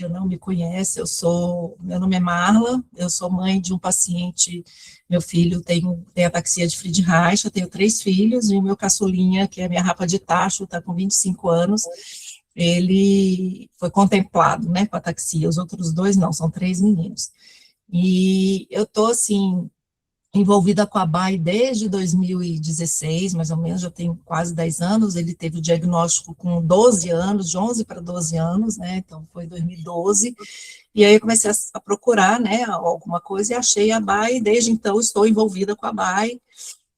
maioria não me conhece, meu nome é Marla, eu sou mãe de um paciente, meu filho tem ataxia de Friedreich, eu tenho 3 filhos, e o meu caçulinha, que é a minha rapa de tacho, está com 25 anos, ele foi contemplado, né, com ataxia, os outros 2 não, são 3 meninos. E eu estou, assim, envolvida com a BAE desde 2016, mais ou menos, já tem quase 10 anos, ele teve o diagnóstico com 12 anos, de 11 para 12 anos, né, então foi 2012, e aí eu comecei a procurar, né, alguma coisa, e achei a BAE, e desde então estou envolvida com a BAE,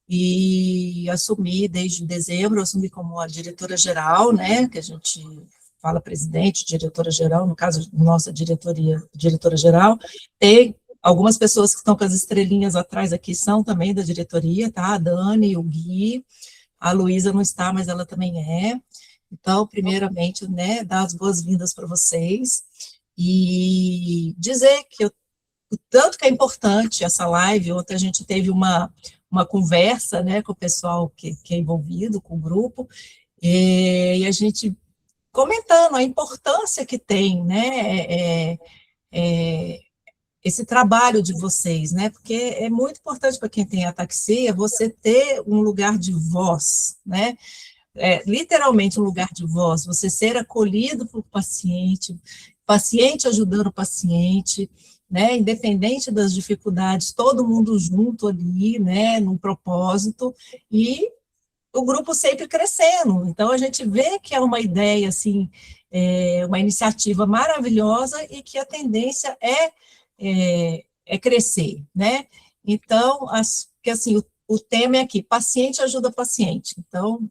e assumi desde dezembro, assumi como a diretora-geral, né, que a gente fala presidente, diretora-geral, no caso, nossa diretora-geral, tem algumas pessoas que estão com as estrelinhas atrás aqui são também da diretoria, tá? A Dani, o Gui, a Luísa não está, mas ela também é. Então, primeiramente, né, dar as boas-vindas para vocês e dizer que o tanto que é importante essa live. Ontem a gente teve uma conversa, né, com o pessoal que é envolvido, com o grupo, e a gente comentando a importância que tem, né, é, esse trabalho de vocês, né? Porque é muito importante para quem tem ataxia você ter um lugar de voz, né? Literalmente um lugar de voz, você ser acolhido por paciente, paciente ajudando o paciente, né? Independente das dificuldades, todo mundo junto ali, né? Num propósito, e o grupo sempre crescendo. Então, a gente vê que é uma ideia, assim, uma iniciativa maravilhosa e que a tendência é crescer, né? Então, que assim, o tema é aqui, paciente ajuda paciente. Então,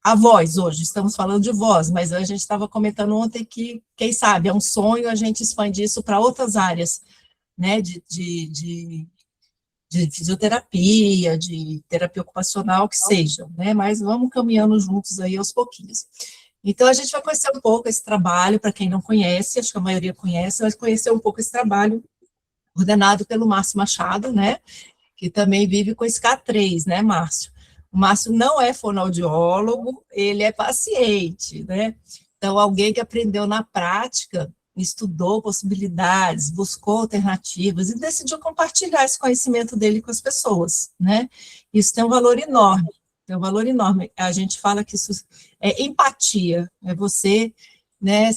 a voz hoje, estamos falando de voz, mas a gente estava comentando ontem que, quem sabe, é um sonho a gente expandir isso para outras áreas, né, de fisioterapia, de terapia ocupacional, que seja, né? Mas vamos caminhando juntos aí aos pouquinhos. Então, a gente vai conhecer um pouco esse trabalho, para quem não conhece, acho que a maioria conhece, mas conhecer um pouco esse trabalho ordenado pelo Márcio Machado, né? Que também vive com esse K3, né, Márcio? O Márcio não é fonoaudiólogo, ele é paciente, né? Então, alguém que aprendeu na prática, estudou possibilidades, buscou alternativas e decidiu compartilhar esse conhecimento dele com as pessoas, né? Isso tem um valor enorme, tem um valor enorme. A gente fala que isso é empatia, é você, né,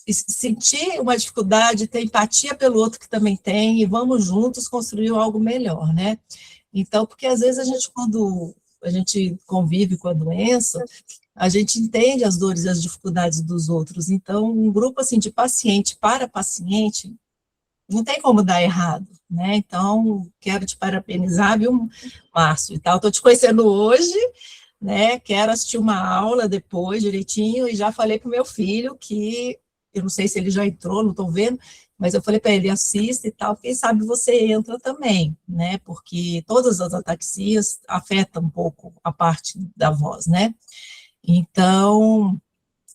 sentir uma dificuldade, ter empatia pelo outro que também tem, e vamos juntos construir algo melhor, né? Então, porque às vezes quando a gente convive com a doença, a gente entende as dores e as dificuldades dos outros. Então, um grupo assim de paciente para paciente não tem como dar errado, né? Então, quero te parabenizar, viu, Márcio? Então, estou te conhecendo hoje, né? Quero assistir uma aula depois direitinho, e já falei para o meu filho que eu não sei se ele já entrou, não estou vendo, mas eu falei para ele, assista e tal, quem sabe você entra também, né? Porque todas as ataxias afetam um pouco a parte da voz, né? Então,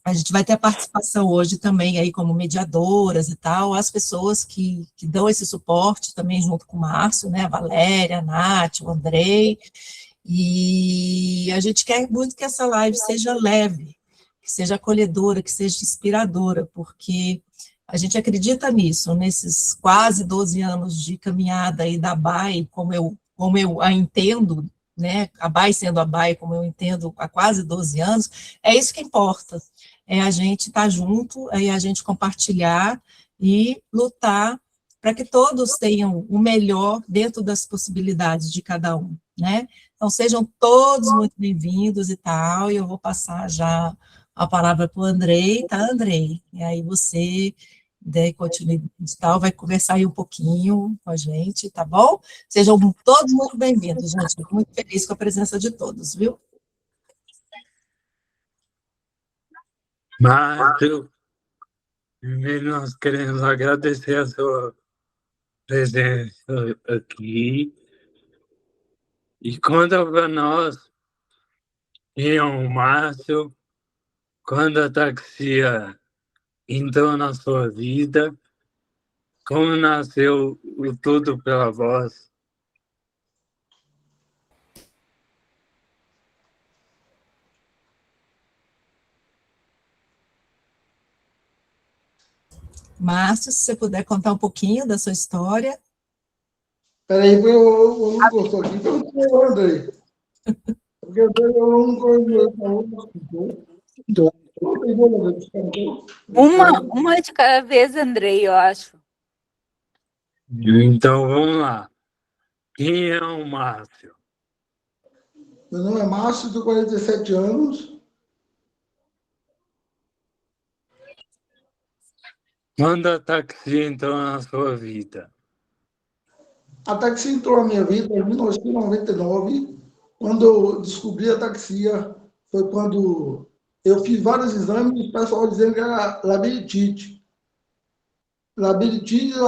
a gente vai ter a participação hoje também aí como mediadoras e tal, as pessoas que dão esse suporte também junto com o Márcio, né? A Valéria, a Nath, o Andrei, e a gente quer muito que essa live seja leve, que seja acolhedora, que seja inspiradora, porque a gente acredita nisso, nesses quase 12 anos de caminhada aí da BAE, como eu a entendo, né, a BAE sendo a BAE, como eu entendo há quase 12 anos, é isso que importa, é a gente estar junto, é a gente compartilhar e lutar para que todos tenham o melhor dentro das possibilidades de cada um, né? Então, sejam todos muito bem-vindos e tal, e eu vou passar já a palavra para o Andrei, tá, Andrei? E aí você, der continuidade e tal, vai conversar aí um pouquinho com a gente, tá bom? Sejam todos muito bem-vindos, gente. Fico muito feliz com a presença de todos, viu? Márcio, primeiro nós queremos agradecer a sua presença aqui e conta para nós quem é o Márcio, quando a taxia entrou na sua vida, como nasceu o Tudo pela Voz. Márcio, se você puder contar um pouquinho da sua história. Peraí, eu não gostou aqui, então eu Andrei. Porque eu não conheço. Uma de cada vez, Andrei, eu acho. Então, vamos lá. Quem é o Márcio? Meu nome é Márcio, tenho 47 anos. Quando a taxi entrou na sua vida? A taxi entrou na minha vida em 1999, quando eu descobri a taxia. Foi quando eu fiz vários exames e o pessoal dizendo que era labirintite. Labirintite,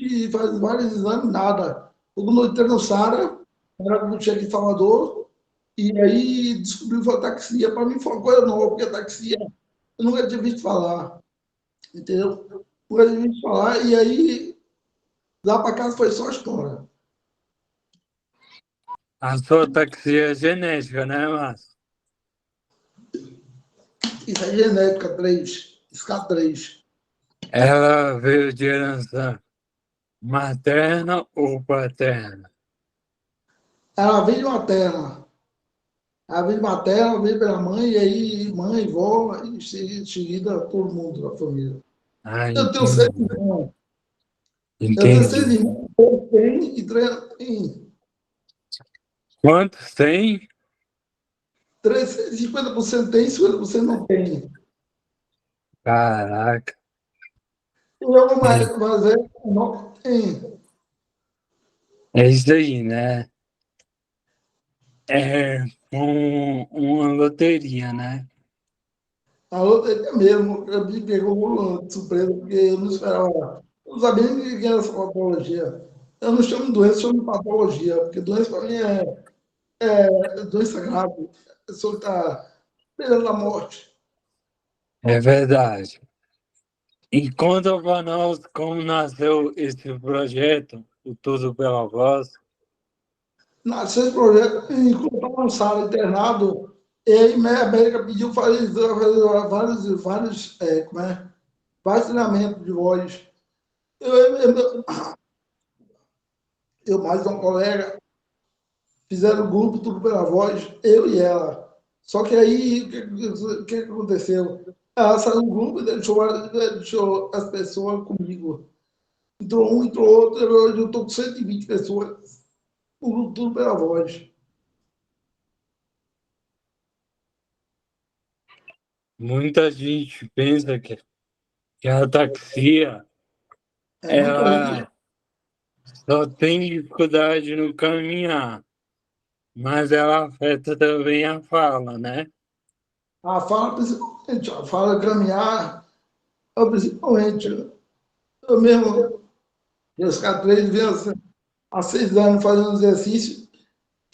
e faz vários exames, nada. Quando eu entrei no SARA, era quando cheguei em Salvador, e aí descobriu que foi a taxia. Para mim foi uma coisa nova, porque a taxia eu nunca tinha visto falar, entendeu? Nunca tinha visto falar, e aí lá para casa foi só história. A sua taxi é genética, né, Márcio? Isso é genética 3, SK3. Ela veio de herança materna ou paterna? Ela veio materna. Ela veio materna, veio pela mãe, e aí mãe, vó, e em seguida todo mundo da família. Ah, Eu tenho 6 entendi. irmãos. Eu tenho 6 Entendi. irmãos, 3 têm e 3 têm. Quantos tem? 50% tem, 50% não tem. Caraca. E eu, mas não tem. É isso aí, né? É uma loteria, né? A outra é mesmo, eu me pegou de surpresa, porque eu não esperava. Eu não sabia nem o que era essa patologia. Eu não chamo de doença, eu chamo de patologia, porque doença para mim é doença grave. A pessoa está esperando a morte. É verdade. E conta para nós como nasceu esse projeto, o Tudo pela Voz. Nasceu esse projeto, enquanto estava na sala, internado, e aí a América pediu fazer vários treinamentos de voz. Eu mais um colega, fizeram o grupo Tudo pela Voz, eu e ela. Só que aí, o que aconteceu? Ela saiu do grupo e deixou as pessoas comigo. Entrou um, entrou outro, hoje eu estou com 120 pessoas, o grupo Tudo pela Voz. Muita gente pensa que a ataxia Muita ela gente. só tem dificuldade no caminhar, mas ela afeta também a fala, né? A fala, principalmente, a fala caminhar, principalmente. Eu mesmo, meus 3 vezes, há 6 anos fazendo exercício,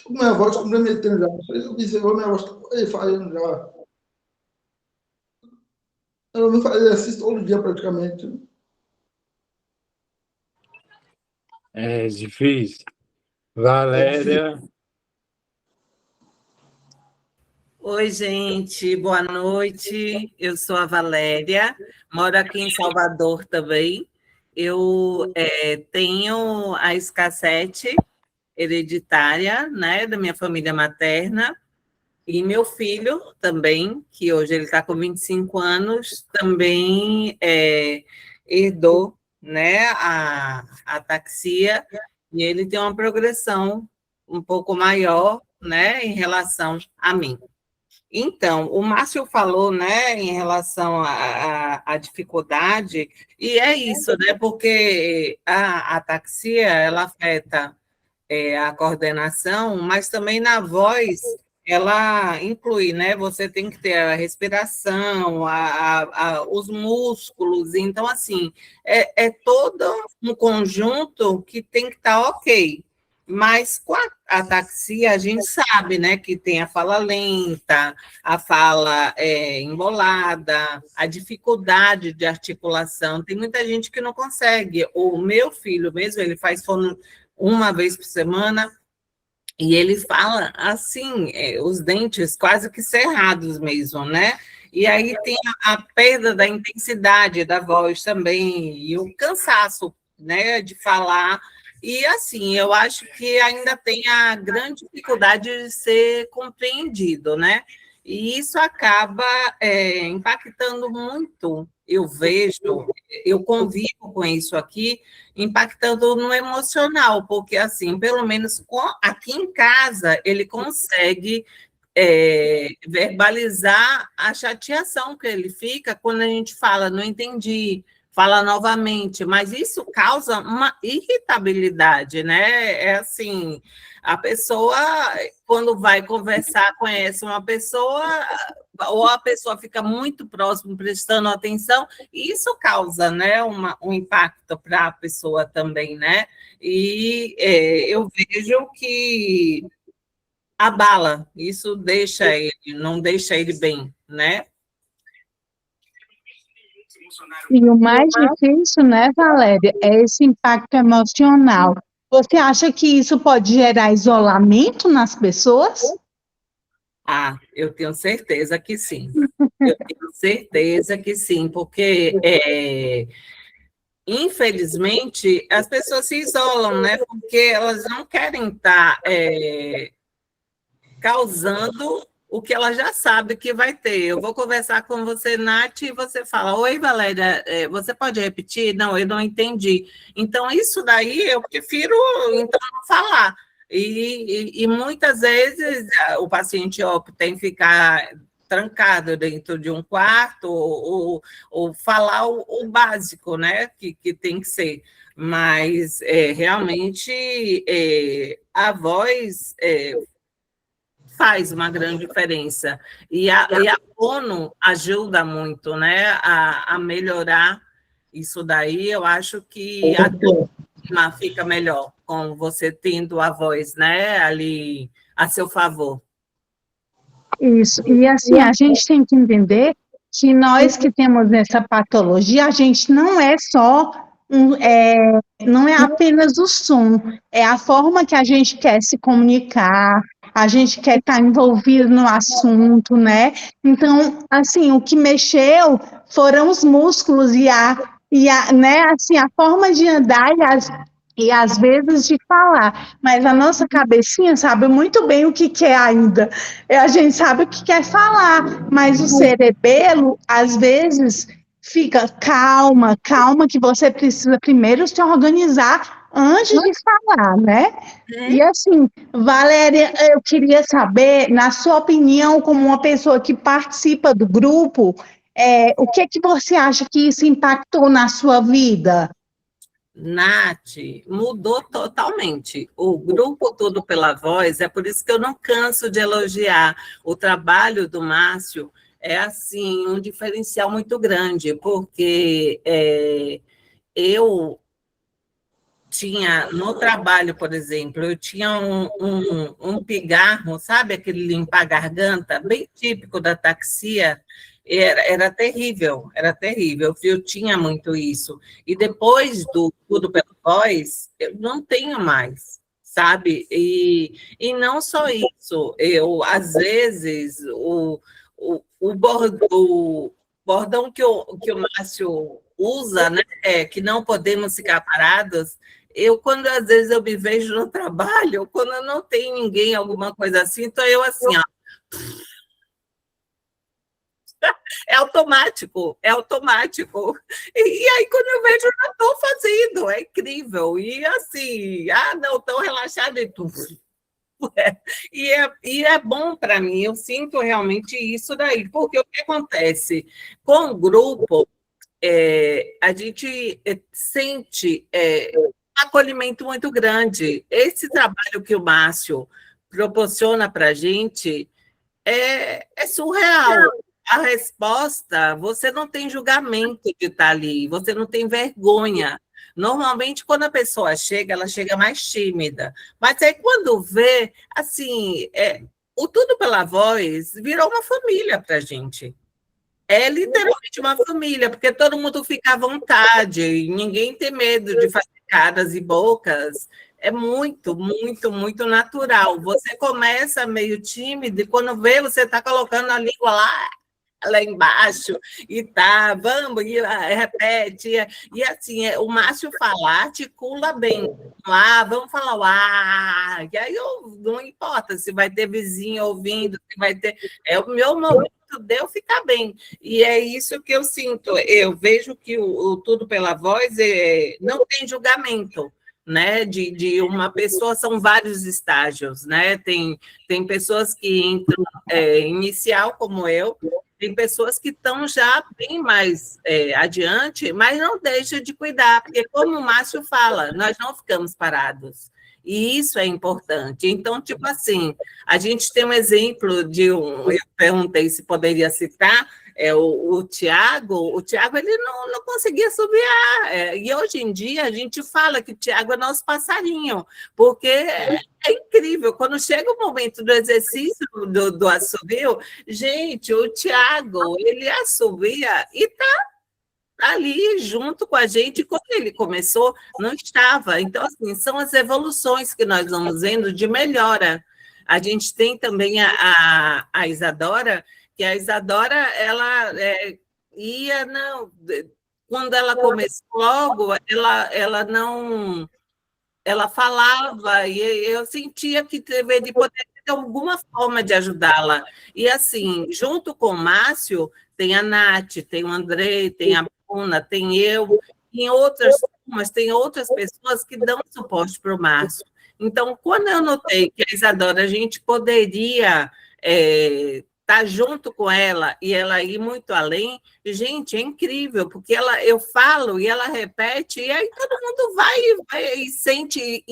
com minha voz comprometendo já. Eu observou minha voz falhando já. Eu não fazia exercício todo dia praticamente. É difícil. É difícil. Valéria, Oi, gente, boa noite. Eu sou a Valéria, moro aqui em Salvador também. Eu tenho a SK7 hereditária, né, da minha família materna, e meu filho também, que hoje ele está com 25 anos, também herdou, né, a ataxia, e ele tem uma progressão um pouco maior, né, em relação a mim. Então, o Márcio falou, né, em relação à dificuldade, e é isso, né, porque a ataxia, ela afeta a coordenação, mas também na voz, ela inclui, né, você tem que ter a respiração, os músculos, então, assim, é todo um conjunto que tem que estar ok. Mas com a ataxia, a gente sabe, né, que tem a fala lenta, a fala embolada, a dificuldade de articulação. Tem muita gente que não consegue. O meu filho mesmo, ele faz fono uma vez por semana, e ele fala assim, os dentes quase que cerrados mesmo, né? E aí tem a perda da intensidade da voz também, e o cansaço, né, de falar. E, assim, eu acho que ainda tem a grande dificuldade de ser compreendido, né? E isso acaba impactando muito, eu vejo, eu convivo com isso aqui, impactando no emocional, porque, assim, pelo menos aqui em casa, ele consegue verbalizar a chateação que ele fica quando a gente fala, não entendi, fala novamente, mas isso causa uma irritabilidade, né? É assim, a pessoa, quando vai conversar, conhece uma pessoa, ou a pessoa fica muito próximo, prestando atenção, e isso causa, né, um impacto para a pessoa também, né? E eu vejo que abala, isso deixa ele, não deixa ele bem, né? E o mais difícil, né, Valéria, é esse impacto emocional. Você acha que isso pode gerar isolamento nas pessoas? Ah, eu tenho certeza que sim. Eu tenho certeza que sim, porque infelizmente as pessoas se isolam, né? Porque elas não querem estar causando o que ela já sabe que vai ter. Eu vou conversar com você, Nath, e você fala: oi, Valéria, você pode repetir? Não, eu não entendi. Então, isso daí eu prefiro então não falar. E muitas vezes o paciente opta em ficar trancado dentro de um quarto ou falar o básico, né, que tem que ser. Mas realmente a voz faz uma grande diferença. E a ONU ajuda muito, né, a melhorar isso daí. Eu acho que a clima fica melhor com você tendo a voz, né, ali a seu favor. Isso. E assim, a gente tem que entender que nós que temos essa patologia, a gente não é só não é apenas o som, é a forma que a gente quer se comunicar, a gente quer estar envolvido no assunto, né? Então, assim, o que mexeu foram os músculos né, assim, a forma de andar e às vezes de falar, mas a nossa cabecinha sabe muito bem o que quer ainda. A gente sabe o que quer falar, mas o cerebelo, às vezes, fica calma, calma, que você precisa primeiro se organizar antes de falar, né? E assim, Valéria, eu queria saber, na sua opinião, como uma pessoa que participa do grupo, o que que você acha que isso impactou na sua vida? Nath, mudou totalmente. O grupo Tudo pela Voz, é por isso que eu não canso de elogiar. O trabalho do Márcio é, assim, um diferencial muito grande, porque eu tinha, no trabalho, por exemplo, eu tinha um pigarro, sabe, aquele limpar a garganta, bem típico da taxia, era terrível, era terrível, eu tinha muito isso. E depois do Tudo pela Voz, eu não tenho mais, sabe? E não só isso, eu, às vezes, o bordão que o Márcio usa, né, que não podemos ficar parados, quando às vezes eu me vejo no trabalho, quando eu não tenho ninguém, alguma coisa assim, então eu assim, ó, é automático, é automático. E aí, quando eu vejo, eu já estou fazendo, é incrível. E assim, não, tão relaxada e tudo. E é bom para mim, eu sinto realmente isso daí, porque o que acontece? Com o grupo, a gente sente um acolhimento muito grande. Esse trabalho que o Márcio proporciona para a gente é surreal. A resposta, você não tem julgamento de estar ali, você não tem vergonha. Normalmente, quando a pessoa chega, ela chega mais tímida. Mas aí, quando vê, assim, o Tudo pela Voz virou uma família para a gente. É literalmente uma família, porque todo mundo fica à vontade, ninguém tem medo de fazer caras e bocas. É muito, muito, muito natural. Você começa meio tímido e quando vê, você está colocando a língua lá lá embaixo, e tá, vamos, e repete, e assim, o Márcio falar articula bem, vamos falar e aí não importa se vai ter vizinho ouvindo, se vai ter, é o meu momento de eu ficar bem, e é isso que eu sinto, eu vejo que o Tudo Pela Voz não tem julgamento, né, de uma pessoa, são vários estágios, né, tem pessoas que entram inicial, como eu, tem pessoas que estão já bem mais adiante, mas não deixam de cuidar, porque como o Márcio fala, nós não ficamos parados, e isso é importante. Então, tipo assim, a gente tem um exemplo eu perguntei se poderia citar, o Tiago, ele não conseguia assobiar, e hoje em dia a gente fala que o Tiago é nosso passarinho, porque é incrível, quando chega o momento do exercício do assobio, gente, o Tiago, ele assobia e está ali junto com a gente, quando ele começou, não estava. Então, assim, são as evoluções que nós vamos vendo de melhora. A gente tem também a Isadora, que a Isadora, ela quando ela começou logo, ela falava, e eu sentia que deveria poder ter alguma forma de ajudá-la. E assim, junto com o Márcio, tem a Nath, tem o Andrei, tem a Bruna, tem eu, em outras turmas, tem outras pessoas que dão suporte para o Márcio. Então, quando eu notei que a Isadora, a gente poderia estar junto com ela e ela ir muito além, gente, é incrível, porque eu falo e ela repete, e aí todo mundo vai e sente,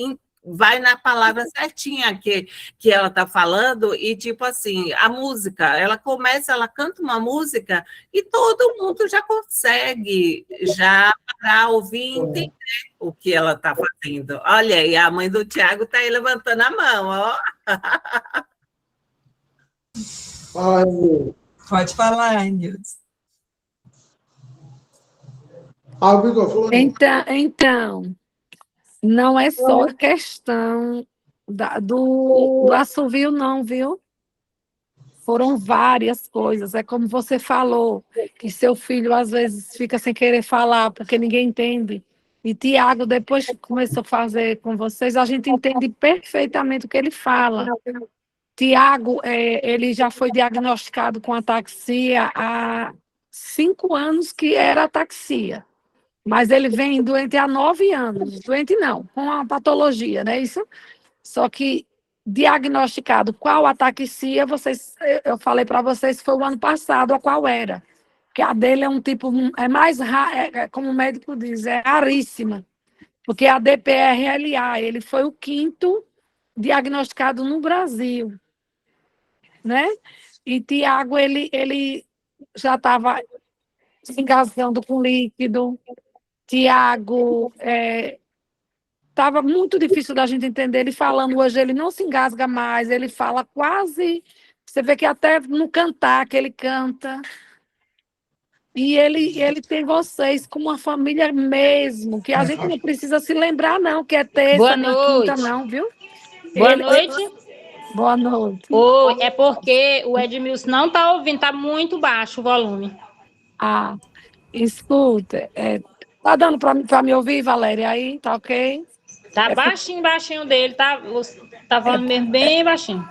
vai na palavra certinha que ela está falando, e tipo assim, a música, ela canta uma música e todo mundo já consegue já parar, ouvir e entender o que ela está fazendo. Olha aí, a mãe do Tiago está aí levantando a mão, ó. Pode falar, Nilson. O microfone. Então, não é só questão do assovio, não, viu? Foram várias coisas. É como você falou, que seu filho às vezes fica sem querer falar, porque ninguém entende. E Tiago, depois que começou a fazer com vocês, a gente entende perfeitamente o que ele fala. Tiago, ele já foi diagnosticado com ataxia há 5 anos que era ataxia. Mas ele vem doente há 9 anos. Doente não, com a patologia, não é isso? Só que diagnosticado qual ataxia, eu falei para vocês, foi o ano passado, a qual era. Que a dele é um tipo, é mais raro, como o médico diz, é raríssima. Porque a DPRLA, ele foi o 5º diagnosticado no Brasil, né? E Tiago, ele já estava se engasgando com líquido. Tiago, estava muito difícil da gente entender ele falando. Hoje ele não se engasga mais, ele fala quase... Você vê que até no cantar que ele canta. E ele tem vocês como uma família mesmo, que a gente não precisa se lembrar, não, que é terça, Boa nem noite. quinta, não, viu? Boa noite. Boa noite. Oi, é porque o Edmilson não está ouvindo, está muito baixo o volume. Escuta, tá dando para me ouvir, Valéria, aí? Tá ok? Tá baixinho dele, tá falando mesmo bem baixinho.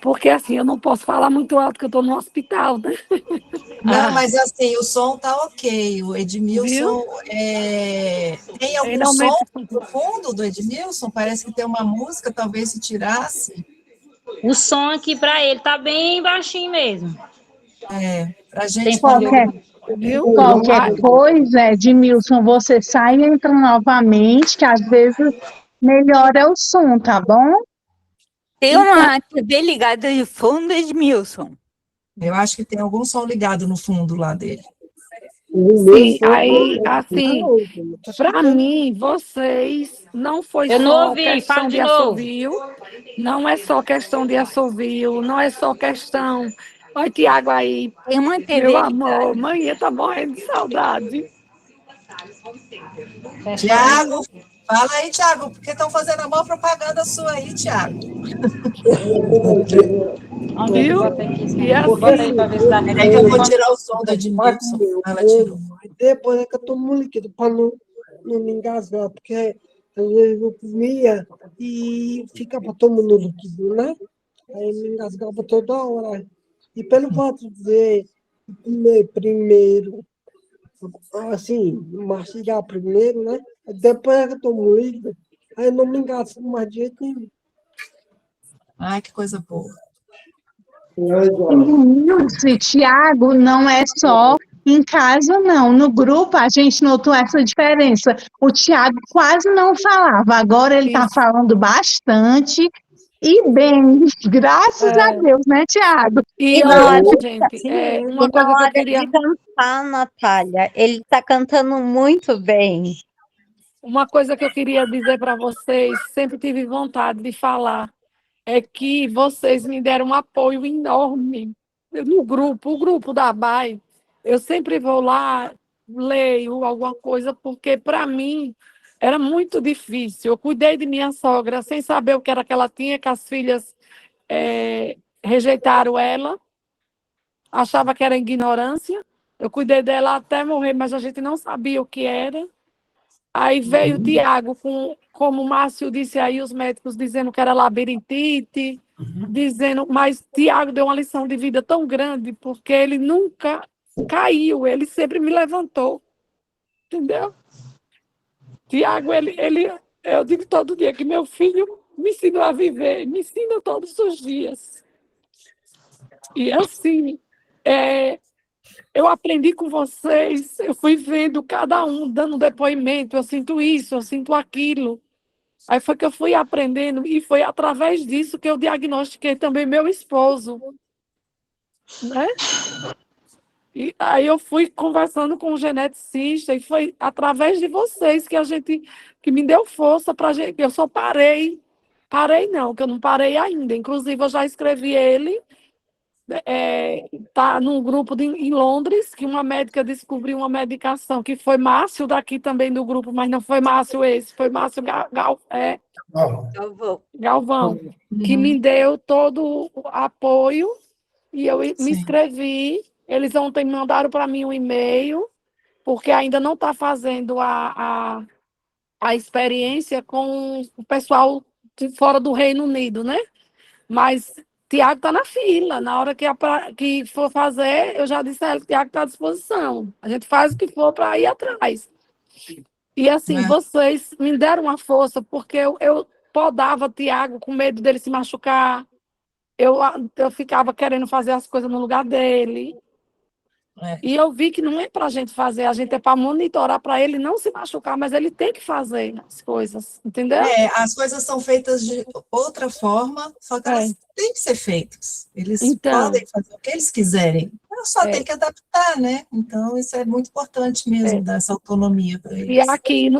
Porque assim, eu não posso falar muito alto, porque eu estou no hospital, né? Não, mas assim, o som tá ok. O Edmilson, tem algum som no fundo do Edmilson? Parece que tem uma música, talvez se tirasse. O som aqui para ele tá bem baixinho mesmo. Pra gente... Qualquer coisa, Edmilson, você sai e entra novamente, que às vezes melhora o som, tá bom? Tem uma TV ligada de fundo, Edmilson. Eu acho que tem algum som ligado no fundo lá dele. Sim, aí, assim, para mim, vocês, não foi Eu só não ouvi, questão fala de de novo. assovio, não é só questão de assovio, não é só questão... Olha, Tiago aí, Tem uma TV meu ligada. amor, mãe tá morrendo de saudade. Tiago, Fala aí, Tiago, porque estão fazendo a maior propaganda sua aí, Tiago. Viu? E assim, Peraí que eu vou tirar o som da Edmilson. Ela tirou. Depois é que eu tomo líquido para não me engasgar, porque às vezes eu comia e ficava tomando líquido, né? Aí me engasgava toda hora. E pelo fato de comer primeiro, assim, mastigar primeiro, né? Depois é que eu tomo líquido, aí eu não me engasgo mais de jeito nenhum. Ai, que coisa boa. E Tiago, não é só em casa, não. No grupo, a gente notou essa diferença. O Tiago quase não falava, agora ele está Isso. falando bastante e bem, graças a Deus, né, Tiago? E E na hora, olha, gente, uma e coisa na que eu hora queria. de cantar, Natália, ele está cantando muito bem. Uma coisa que eu queria dizer para vocês, sempre tive vontade de falar, é que vocês me deram um apoio enorme no grupo, o grupo da ABAE. Eu sempre vou lá, leio alguma coisa, porque para mim era muito difícil. Eu cuidei de minha sogra sem saber o que era que ela tinha, que as filhas rejeitaram ela, achava que era ignorância. Eu cuidei dela até morrer, mas a gente não sabia o que era. Aí veio o Tiago, como o Márcio disse aí, os médicos dizendo que era labirintite, dizendo, mas Tiago deu uma lição de vida tão grande, porque ele nunca caiu, ele sempre me levantou, entendeu? Tiago, eu digo todo dia que meu filho me ensinou a viver, me ensina todos os dias. E assim, eu aprendi com vocês, eu fui vendo cada um dando depoimento, eu sinto isso, eu sinto aquilo. Aí foi que eu fui aprendendo e foi através disso que eu diagnostiquei também meu esposo, né? E aí eu fui conversando com o geneticista e foi através de vocês que me deu força para gente. Eu só parei não, que eu não parei ainda. Inclusive eu já escrevi ele. Tá num grupo em Londres, que uma médica descobriu uma medicação que foi Márcio daqui também do grupo, mas não foi Márcio esse, foi Márcio Galvão, que me deu todo o apoio e eu me inscrevi. Eles ontem mandaram para mim um e-mail, porque ainda não está fazendo a experiência com o pessoal de fora do Reino Unido, né? Mas Tiago está na fila. Na hora que for fazer, eu já disse a ele que Tiago está à disposição. A gente faz o que for para ir atrás. E assim, vocês me deram uma força, porque eu podava Tiago com medo dele se machucar. Eu ficava querendo fazer as coisas no lugar dele. E eu vi que não é para a gente fazer, a gente é para monitorar, para ele não se machucar, mas ele tem que fazer as coisas, entendeu? As coisas são feitas de outra forma, só que elas têm que ser feitas. Eles podem fazer o que eles quiserem, só tem que adaptar, né? Então, isso é muito importante mesmo, dar essa autonomia para eles.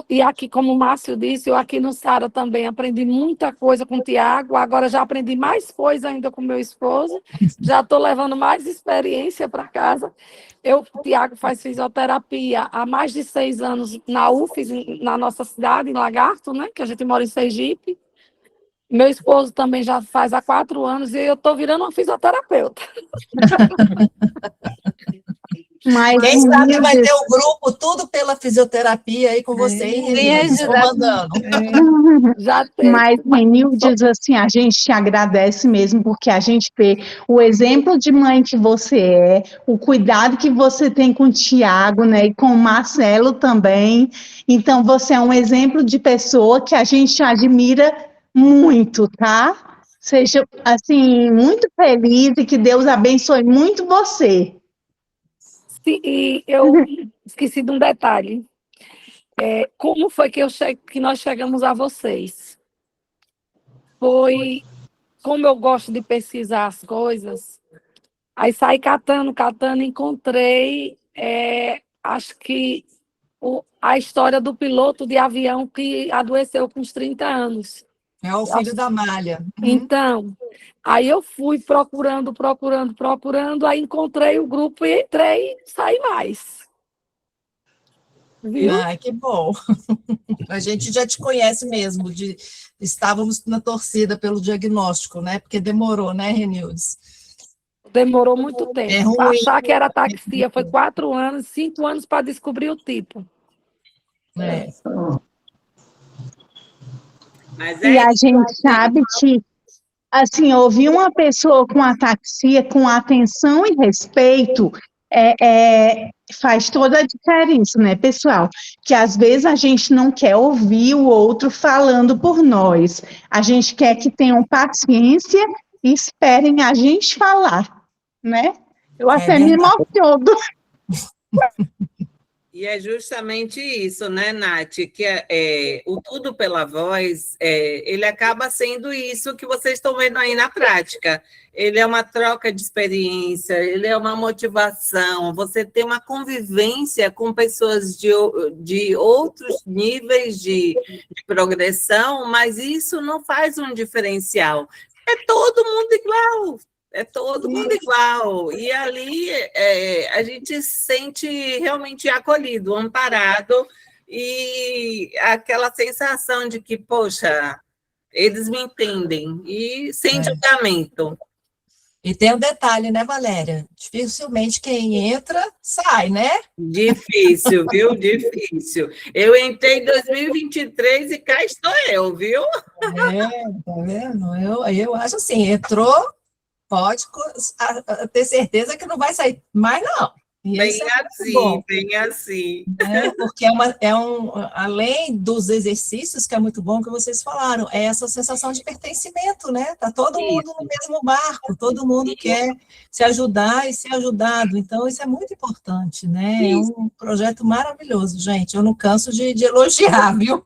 E aqui, como o Márcio disse, eu aqui no Sara também aprendi muita coisa com o Tiago, agora já aprendi mais coisa ainda com meu esposo, já estou levando mais experiência para casa. O Tiago faz fisioterapia há mais de 6 anos na UFES, na nossa cidade, em Lagarto, né? Que a gente mora em Sergipe. Meu esposo também já faz há 4 anos e eu estou virando uma fisioterapeuta. Mas quem sabe vai ter o grupo tudo pela fisioterapia aí com você, hein, Renildes, comandando. Já tem. Mas, Renildes, assim, a gente te agradece mesmo, porque a gente vê o exemplo de mãe que você é, o cuidado que você tem com o Tiago, né, e com o Marcelo também. Então, você é um exemplo de pessoa que a gente admira muito, tá? Seja, assim, muito feliz e que Deus abençoe muito você. E eu esqueci de um detalhe. Como foi que nós chegamos a vocês? Foi, como eu gosto de pesquisar as coisas, aí saí catando, encontrei, acho que a história do piloto de avião que adoeceu com uns 30 anos. É o filho da Malha. Então, aí eu fui procurando, aí encontrei o grupo e entrei e saí mais. viu? Ai, que bom. A gente já te conhece mesmo, estávamos na torcida pelo diagnóstico, né? Porque demorou, né, Renildes? Demorou muito É tempo. Para ruim. achar que era ataxia, foi 4 anos, 5 anos para descobrir o tipo. É. Mas E é a isso, gente sabe que, assim, ouvir uma pessoa com ataxia com atenção e respeito faz toda a diferença, né, pessoal? Que às vezes a gente não quer ouvir o outro falando por nós. A gente quer que tenham paciência e esperem a gente falar, né? Eu até me verdade. emociono. E é justamente isso, né, Nath? Que o Tudo pela Voz, ele acaba sendo isso que vocês estão vendo aí na prática. Ele é uma troca de experiência, ele é uma motivação, você tem uma convivência com pessoas de outros níveis de progressão, mas isso não faz um diferencial. É todo mundo igual. É todo mundo igual. E ali a gente se sente realmente acolhido, amparado, e aquela sensação de que, poxa, eles me entendem, e sem julgamento. E tem um detalhe, né, Valéria? Dificilmente quem entra, sai, né? Difícil, viu? Difícil. Eu entrei em 2023 e cá estou eu, viu? Tá vendo? Eu acho assim, entrou, pode ter certeza que não vai sair mais, não. E Bem isso é assim, bom, bem assim. né? Porque além dos exercícios, que é muito bom que vocês falaram, é essa sensação de pertencimento, né? Tá todo mundo no mesmo barco, todo mundo quer se ajudar e ser ajudado. Então, isso é muito importante, né? É um projeto maravilhoso, gente. Eu não canso de elogiar, viu?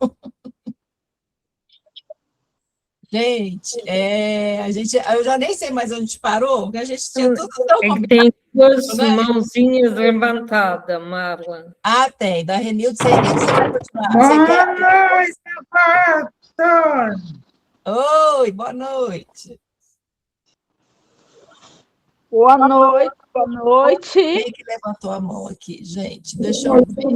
Gente, eu já nem sei mais onde a gente parou, porque a gente tinha tudo tão combinado. Tem duas né? mãozinhas levantadas, Marla. Ah, tem. Da Renilde, você vai continuar. Você quer... Oi, boa noite. Boa noite, boa noite. Quem que levantou a mão aqui, gente? Deixa eu ver.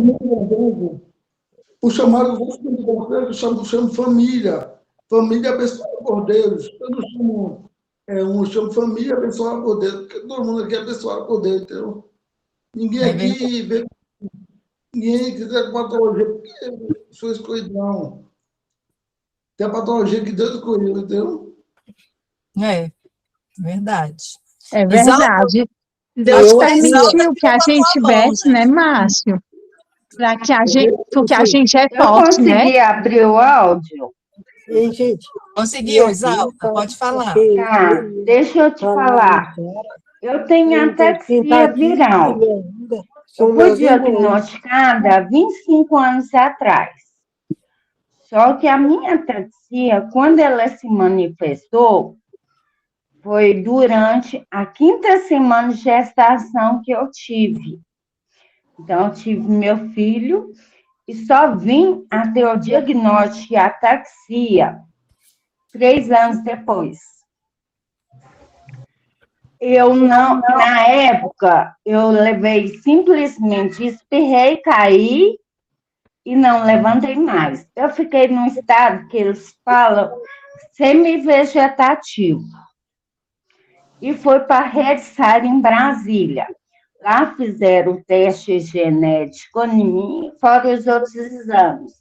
O chamado do Cordeiro, eu chamo família. Família abençoada por Deus. Eu não chamo eu chamo família abençoada por Deus, porque todo mundo aqui é abençoado por Deus, entendeu? Ninguém aqui vê. Ninguém quiser com patologia, porque sou escolhidão. Tem a patologia que Deus escolheu, entendeu? É, verdade. É verdade. Deus permitiu que a gente tivesse, né, Márcio? Porque a gente é forte, né? Eu consegui abrir o áudio. Ei, gente. Conseguiu, Isalta? Pode falar. Tá, deixa eu te falar. Eu tenho ataxia viral. Eu fui diagnosticada há 25 anos atrás. Só que a minha ataxia, quando ela se manifestou, foi durante a 5ª semana de gestação que eu tive. Então, eu tive meu filho e só vim a ter o diagnóstico de ataxia 3 anos depois. Na época, eu levei simplesmente, espirrei, caí e não levantei mais. Eu fiquei num estado que eles falam semi-vegetativo. E foi para a Redsar em Brasília. Lá fizeram o teste genético em mim, fora os outros exames.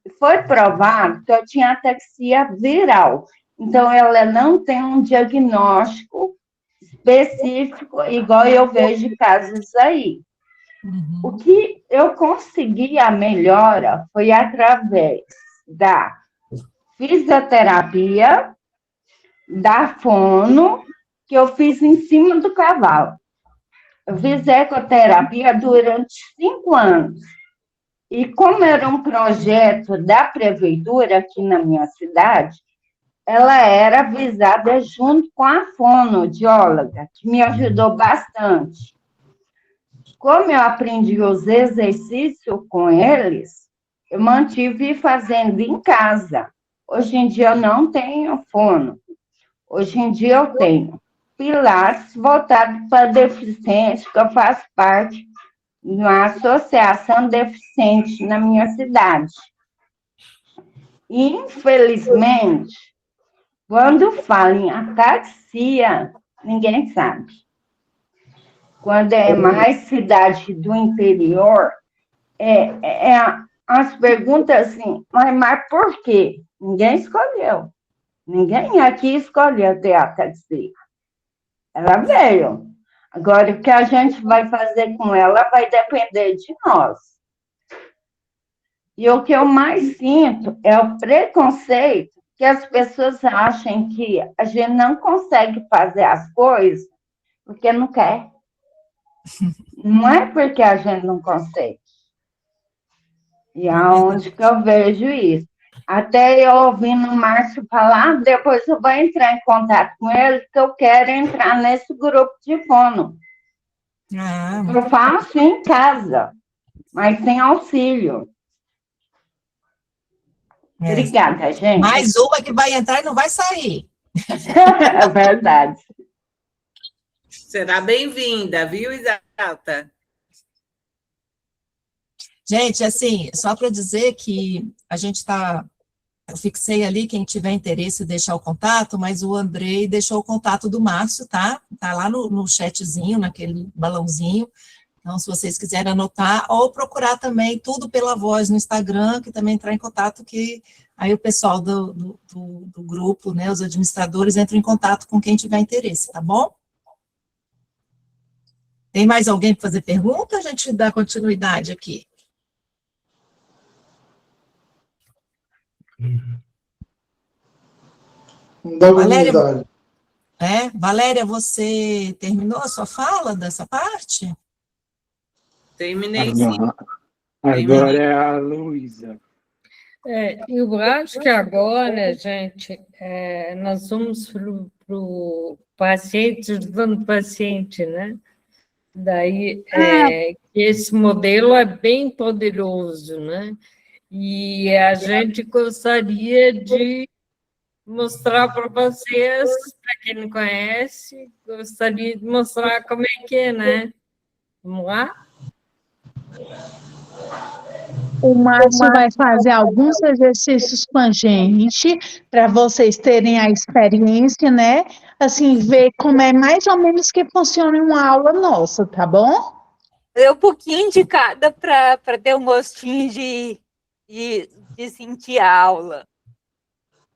E foi provado que eu tinha ataxia viral. Então, ela não tem um diagnóstico específico, igual eu vejo casos aí. O que eu consegui a melhora foi através da fisioterapia, da fono, que eu fiz em cima do cavalo. Eu fiz ecoterapia durante 5 anos. E como era um projeto da prefeitura aqui na minha cidade, ela era visada junto com a fonoaudióloga, que me ajudou bastante. Como eu aprendi os exercícios com eles, eu mantive fazendo em casa. Hoje em dia eu não tenho fono. Hoje em dia eu tenho Pilates voltado para deficiente, que eu faço parte numa associação deficiente na minha cidade. Infelizmente, quando fala em ataxia, ninguém sabe. Quando é mais cidade do interior, as perguntas assim, mas por quê? Ninguém escolheu. Ninguém aqui escolheu ter ataxia. Ela veio. Agora, o que a gente vai fazer com ela vai depender de nós. E o que eu mais sinto é o preconceito que as pessoas acham que a gente não consegue fazer as coisas porque não quer. Não é porque a gente não consegue. E aonde que eu vejo isso? Até eu ouvindo o Márcio falar, depois eu vou entrar em contato com ele, porque eu quero entrar nesse grupo de fono. Eu faço em casa, mas sem auxílio. Obrigada, gente. Mais uma que vai entrar e não vai sair. É verdade. Será bem-vinda, viu, Isalta? Gente, assim, só para dizer que a gente está... Eu fixei ali, quem tiver interesse, deixar o contato, mas o Andrei deixou o contato do Márcio, tá? Tá lá no chatzinho, naquele balãozinho. Então, se vocês quiserem anotar, ou procurar também tudo pela voz no Instagram, que também entrar em contato, que aí o pessoal do grupo, né, os administradores, entram em contato com quem tiver interesse, tá bom? Tem mais alguém para fazer pergunta? A gente dá continuidade aqui. Valéria, Valéria, você terminou a sua fala dessa parte? Terminei, sim. Agora é a Luísa. Eu acho que agora, gente, nós vamos para o paciente ajudando o paciente, né? Daí, esse modelo é bem poderoso, né? E a gente gostaria de mostrar para vocês, para quem não conhece, gostaria de mostrar como é que é, né? Vamos lá? O Márcio vai fazer alguns exercícios com a gente, para vocês terem a experiência, né? Assim, ver como é mais ou menos que funciona uma aula nossa, tá bom? Um pouquinho de cada para ter um gostinho de sentir a aula.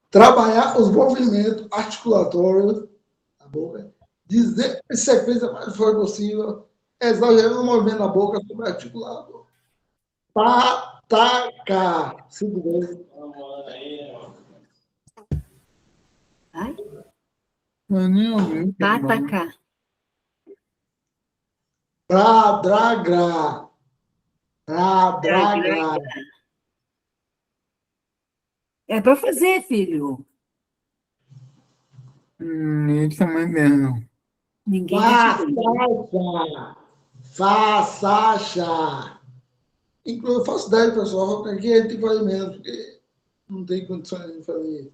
Trabalhar os movimentos articulatórios da boca, dizer em sequência mais forte possível, exagerando o movimento da boca sobre articulado. Pataca. 5 vezes. Ai? Eu nem ouvi. Pataca. Pradragra. Pradragra. É para fazer, filho. Isso também mesmo. Ninguém Façacha. Inclusive, eu faço 10, pessoal, porque aqui a gente tem que fazer menos, porque não tem condições de fazer.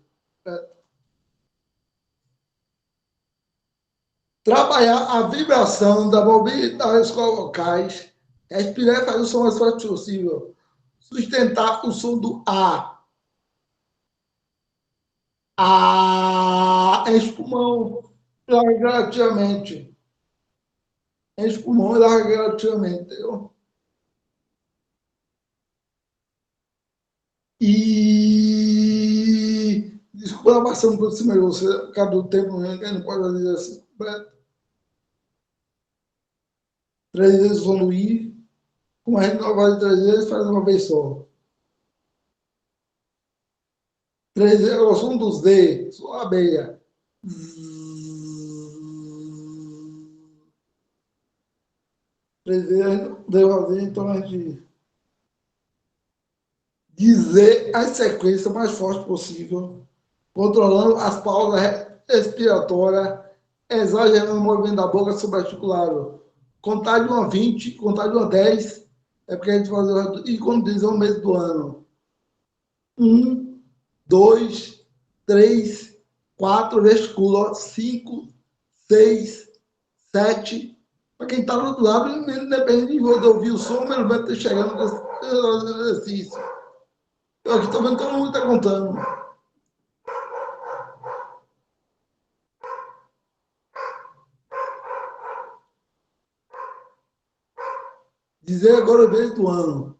Trabalhar a vibração da mobilidade das vocais, respirar e fazer o som mais forte possível. Sustentar o som do A. Enche o pulmão, larga gradativamente. Enche o pulmão e larga gradativamente, entendeu? E desculpa ela passando por cima de você, por causa do tempo, que não pode fazer assim. 3 vezes evoluir, como a gente não vai 3 vezes, faz uma vez só. 3 vezes, o som dos D, som da abelha. 3 vezes, deu fazer, então a gente dizer a sequência mais forte possível, controlando as pausas respiratórias, exagerando o movimento da boca subarticular. Contar de 1 a 20, contar de 1 a 10, é porque a gente faz e quando diz o mês do ano. 1, 2, 3, 4, vestículo, 5, 6, 7, Para quem está do outro lado, ele depende de ouvir o som, mas ele vai estar chegando com esse exercício. Eu aqui estou vendo que todo mundo está contando. Dizer agora o mês do ano.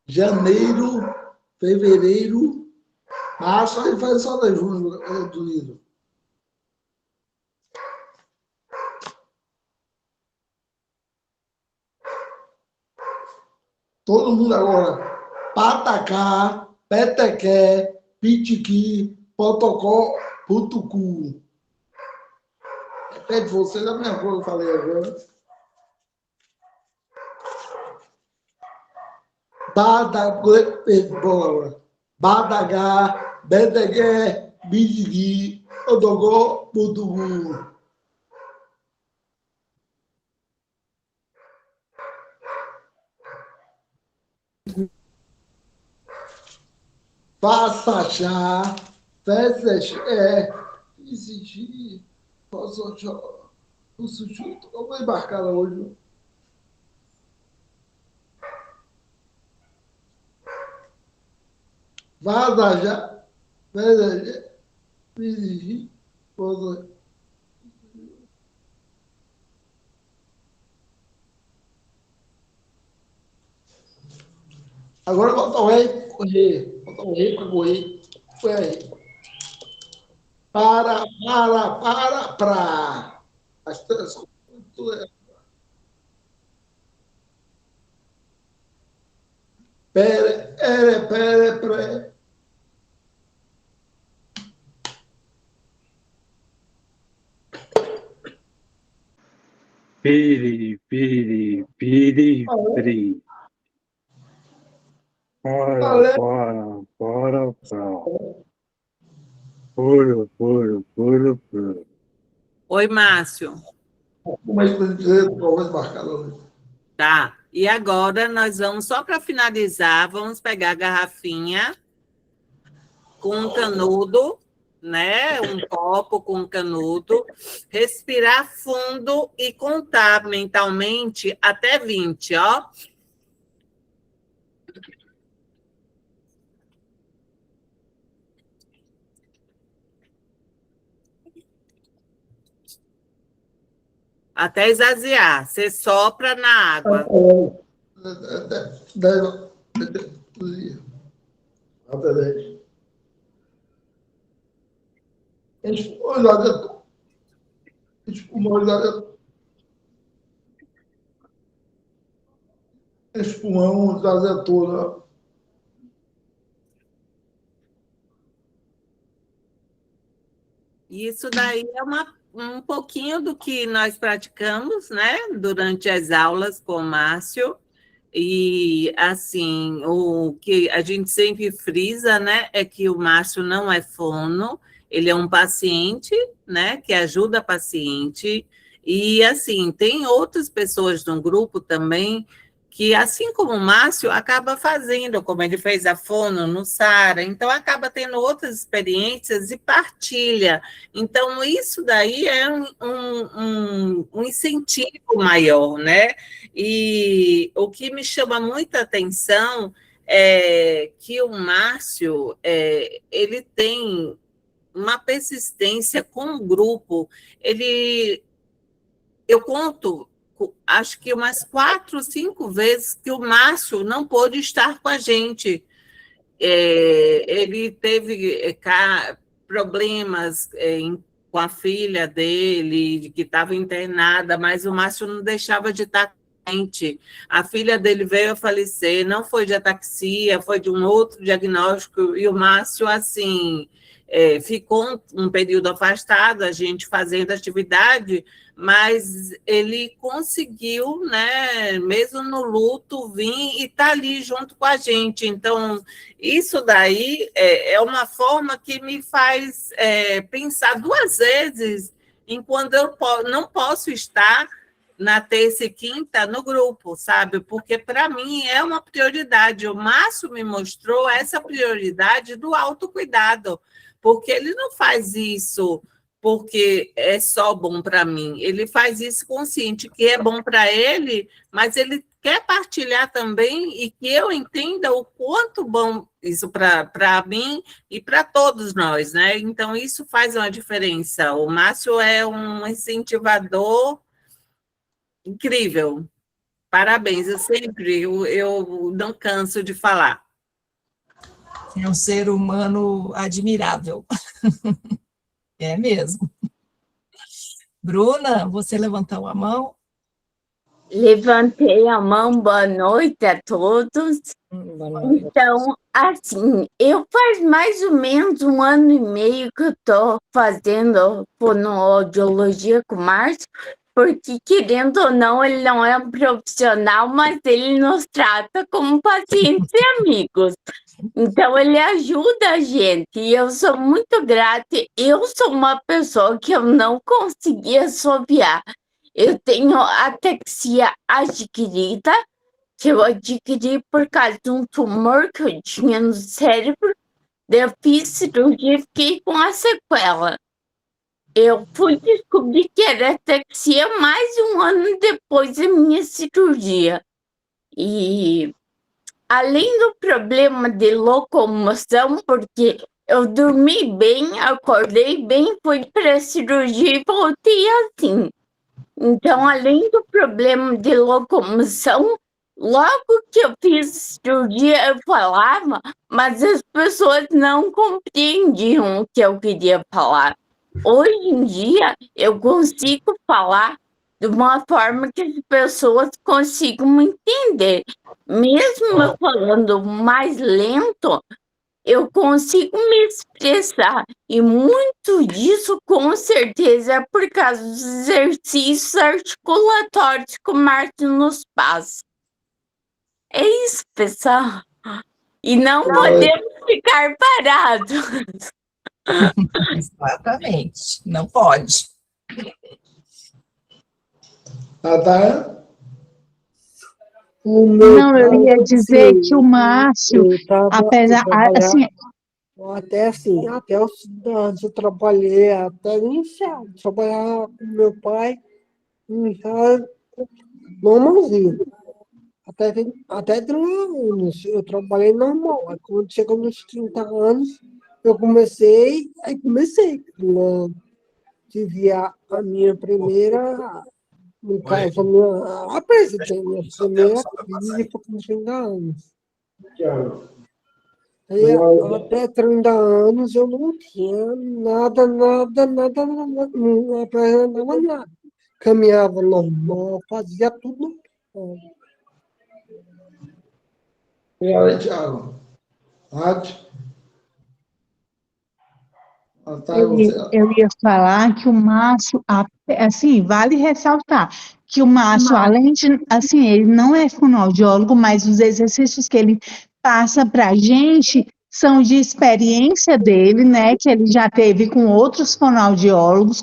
Janeiro, fevereiro, março, aí faz só de junho do livro. Todo mundo agora. Patacá, petequé, pitiqui, potocó, putucu. Repete vocês a mesma coisa que eu falei agora. Badagá, bedegué, bidigui, odogó, putugu. Faça chá, fece exigir, posso chorar. O sushi, eu vou embarcar lá hoje. Vaza já, exigir, posso. Agora bota o rei correr. Bota o rei para correr. Foi aí. Para. As três coisas. Pere. Piri. Fora. Puro. Oi, Márcio. Como é que você dizer talvez marcado? Tá. E agora nós vamos, só para finalizar, vamos pegar a garrafinha com um canudo, né? Um copo com um canudo, respirar fundo e contar mentalmente até 20, ó. Até esvaziar. Você sopra na água. Até 10. Espumão, esvaziar toda. Isso daí é um pouquinho do que nós praticamos, né, durante as aulas com o Márcio. E, assim, o que a gente sempre frisa, né, é que o Márcio não é fono, ele é um paciente, né, que ajuda a paciente. E, assim, tem outras pessoas no grupo também que, assim como o Márcio, acaba fazendo, como ele fez a fono no Sara, então acaba tendo outras experiências e partilha. Então, isso daí é um incentivo maior, né? E o que me chama muita atenção é que o Márcio, ele tem uma persistência com o grupo. Eu conto, acho que umas 4, 5 vezes que o Márcio não pôde estar com a gente. Ele teve problemas com a filha dele, que estava internada, mas o Márcio não deixava de estar com a gente. A filha dele veio a falecer, não foi de ataxia, foi de um outro diagnóstico, e o Márcio, assim, ficou um período afastado, a gente fazendo atividade, mas ele conseguiu, né, mesmo no luto, vir e estar ali junto com a gente. Então, isso daí é uma forma que me faz pensar 2 vezes em quando eu não posso estar na terça e quinta no grupo, sabe? Porque, para mim, é uma prioridade. O Márcio me mostrou essa prioridade do autocuidado, porque ele não faz isso porque é só bom para mim. Ele faz isso consciente que é bom para ele, mas ele quer partilhar também e que eu entenda o quanto bom isso para mim e para todos nós, né? Então, isso faz uma diferença. O Márcio é um incentivador incrível. Parabéns, eu não canso de falar. É um ser humano admirável. É mesmo. Bruna, você levantou a mão? Levantei a mão, boa noite a todos. Então, assim, eu faz mais ou menos 1 ano e meio que eu estou fazendo fonoaudiologia com o Márcio, porque, querendo ou não, ele não é um profissional, mas ele nos trata como pacientes e amigos. Então, ele ajuda a gente, e eu sou muito grata. Eu sou uma pessoa que eu não conseguia assoviar. Eu tenho ataxia adquirida, que eu adquiri por causa de um tumor que eu tinha no cérebro. Eu fiz cirurgia e fiquei com a sequela. Eu fui descobrir que era ataxia mais de 1 ano depois da minha cirurgia. E além do problema de locomoção, porque eu dormi bem, acordei bem, fui para a cirurgia e voltei assim. Então, além do problema de locomoção, logo que eu fiz cirurgia, eu falava, mas as pessoas não compreendiam o que eu queria falar. Hoje em dia, eu consigo falar de uma forma que as pessoas consigam entender. Mesmo eu falando mais lento, eu consigo me expressar. E muito disso, com certeza, é por causa dos exercícios articulatórios que o Márcio nos passa. É isso, pessoal. E não podemos ficar parados. Exatamente, não pode. Natália? Não, eu ia dizer que o Márcio, apesar, assim, até os estudantes, eu trabalhei até inicial, trabalhava com meu pai, inicial, normalzinho. Até 30 anos, eu trabalhei normal. Aí, quando chegou nos 30 anos, eu comecei. Né? Tive a minha primeira, no caso, a presidente, minha primeira crise foi com 30 anos. Aí, até 30 anos eu não tinha nada, não apresentava nada. Caminhava normal, fazia tudo normal. E aí, Thiago? Eu ia falar que o Márcio, assim, vale ressaltar que o Márcio, além de, assim, ele não é fonoaudiólogo, mas os exercícios que ele passa para a gente são de experiência dele, né, que ele já teve com outros fonoaudiólogos,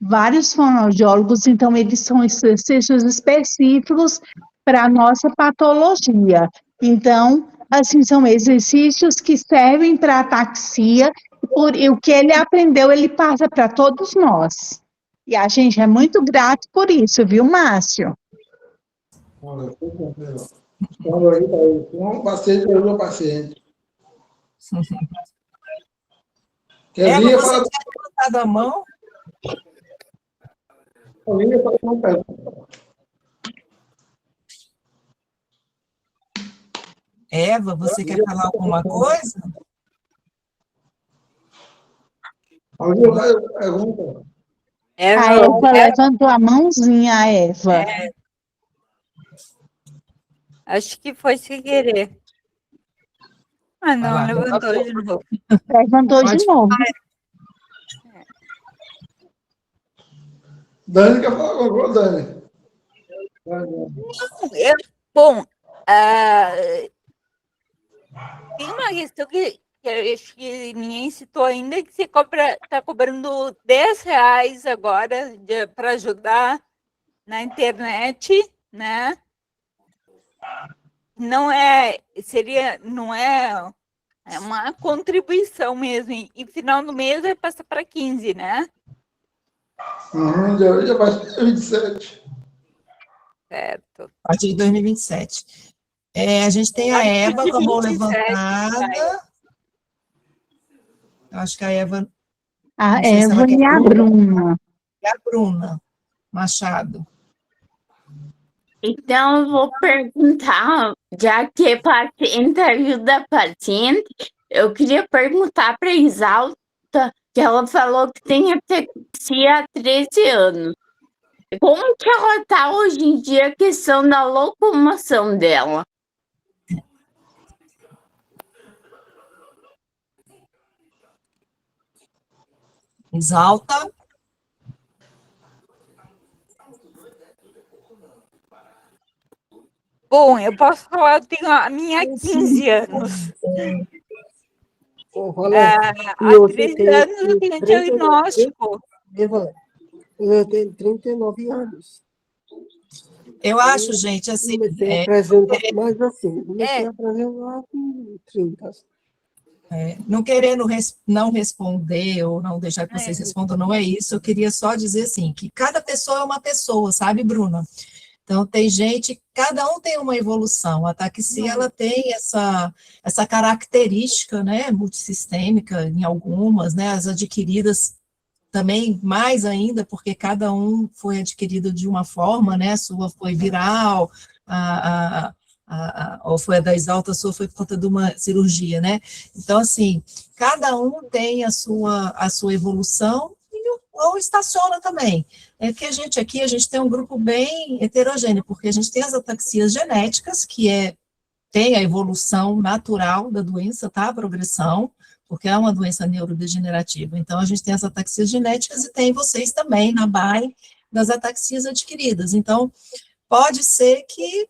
vários fonoaudiólogos, então eles são exercícios específicos para a nossa patologia. Então, assim, são exercícios que servem para ataxia, e o que ele aprendeu, ele passa para todos nós. E a gente é muito grato por isso, viu, Márcio? Olha, um paciente é o meu paciente. Eva, você tinha levantado a mão? Eva, você quer falar alguma coisa? Alguém faz pergunta? A Eva levantou a mãozinha, a Eva. É. Acho que foi sem querer. Ah, não, levantou de novo. Levantou de novo. Dani quer falar alguma coisa, Dani? Bom, tem uma questão que eu acho que ninguém citou ainda, que você está cobrando R$10 agora para ajudar na internet, né? Não é É uma contribuição mesmo. E final do mês vai passar para 15, né? Já vai 27. Certo. A partir de 2027. A gente tem a Eva com a mão levantada. Eu acho que a Eva... A Eva e a Bruna. E a Bruna Machado. Então, eu vou perguntar, já que paciente ajuda paciente, eu queria perguntar para a Isalta, que ela falou que tem ataxia há 13 anos. Como que ela está hoje em dia, a questão da locomoção dela? Isalta. Bom, eu posso falar, eu tenho a minha há 15 anos. Há 13 anos eu tenho diagnóstico. Eu tenho 39 anos. Eu acho, gente, assim... Comecei a apresentar, mas assim, comecei a apresentar com 30. Não querendo não responder ou não deixar que vocês respondam, não é isso. Eu queria só dizer assim, que cada pessoa é uma pessoa, sabe, Bruna? Então, tem gente, cada um tem uma evolução. A ataxia, ela tem essa característica, né, multissistêmica em algumas, né, as adquiridas também mais ainda, porque cada um foi adquirido de uma forma, né, a sua foi viral, ou foi a da Isalta, a sua foi por conta de uma cirurgia, né? Então, assim, cada um tem a sua evolução, ou estaciona também. É que a gente tem um grupo bem heterogêneo, porque a gente tem as ataxias genéticas, que tem a evolução natural da doença, tá? A progressão, porque é uma doença neurodegenerativa. Então, a gente tem as ataxias genéticas e tem vocês também, na BAE, das ataxias adquiridas. Então, pode ser que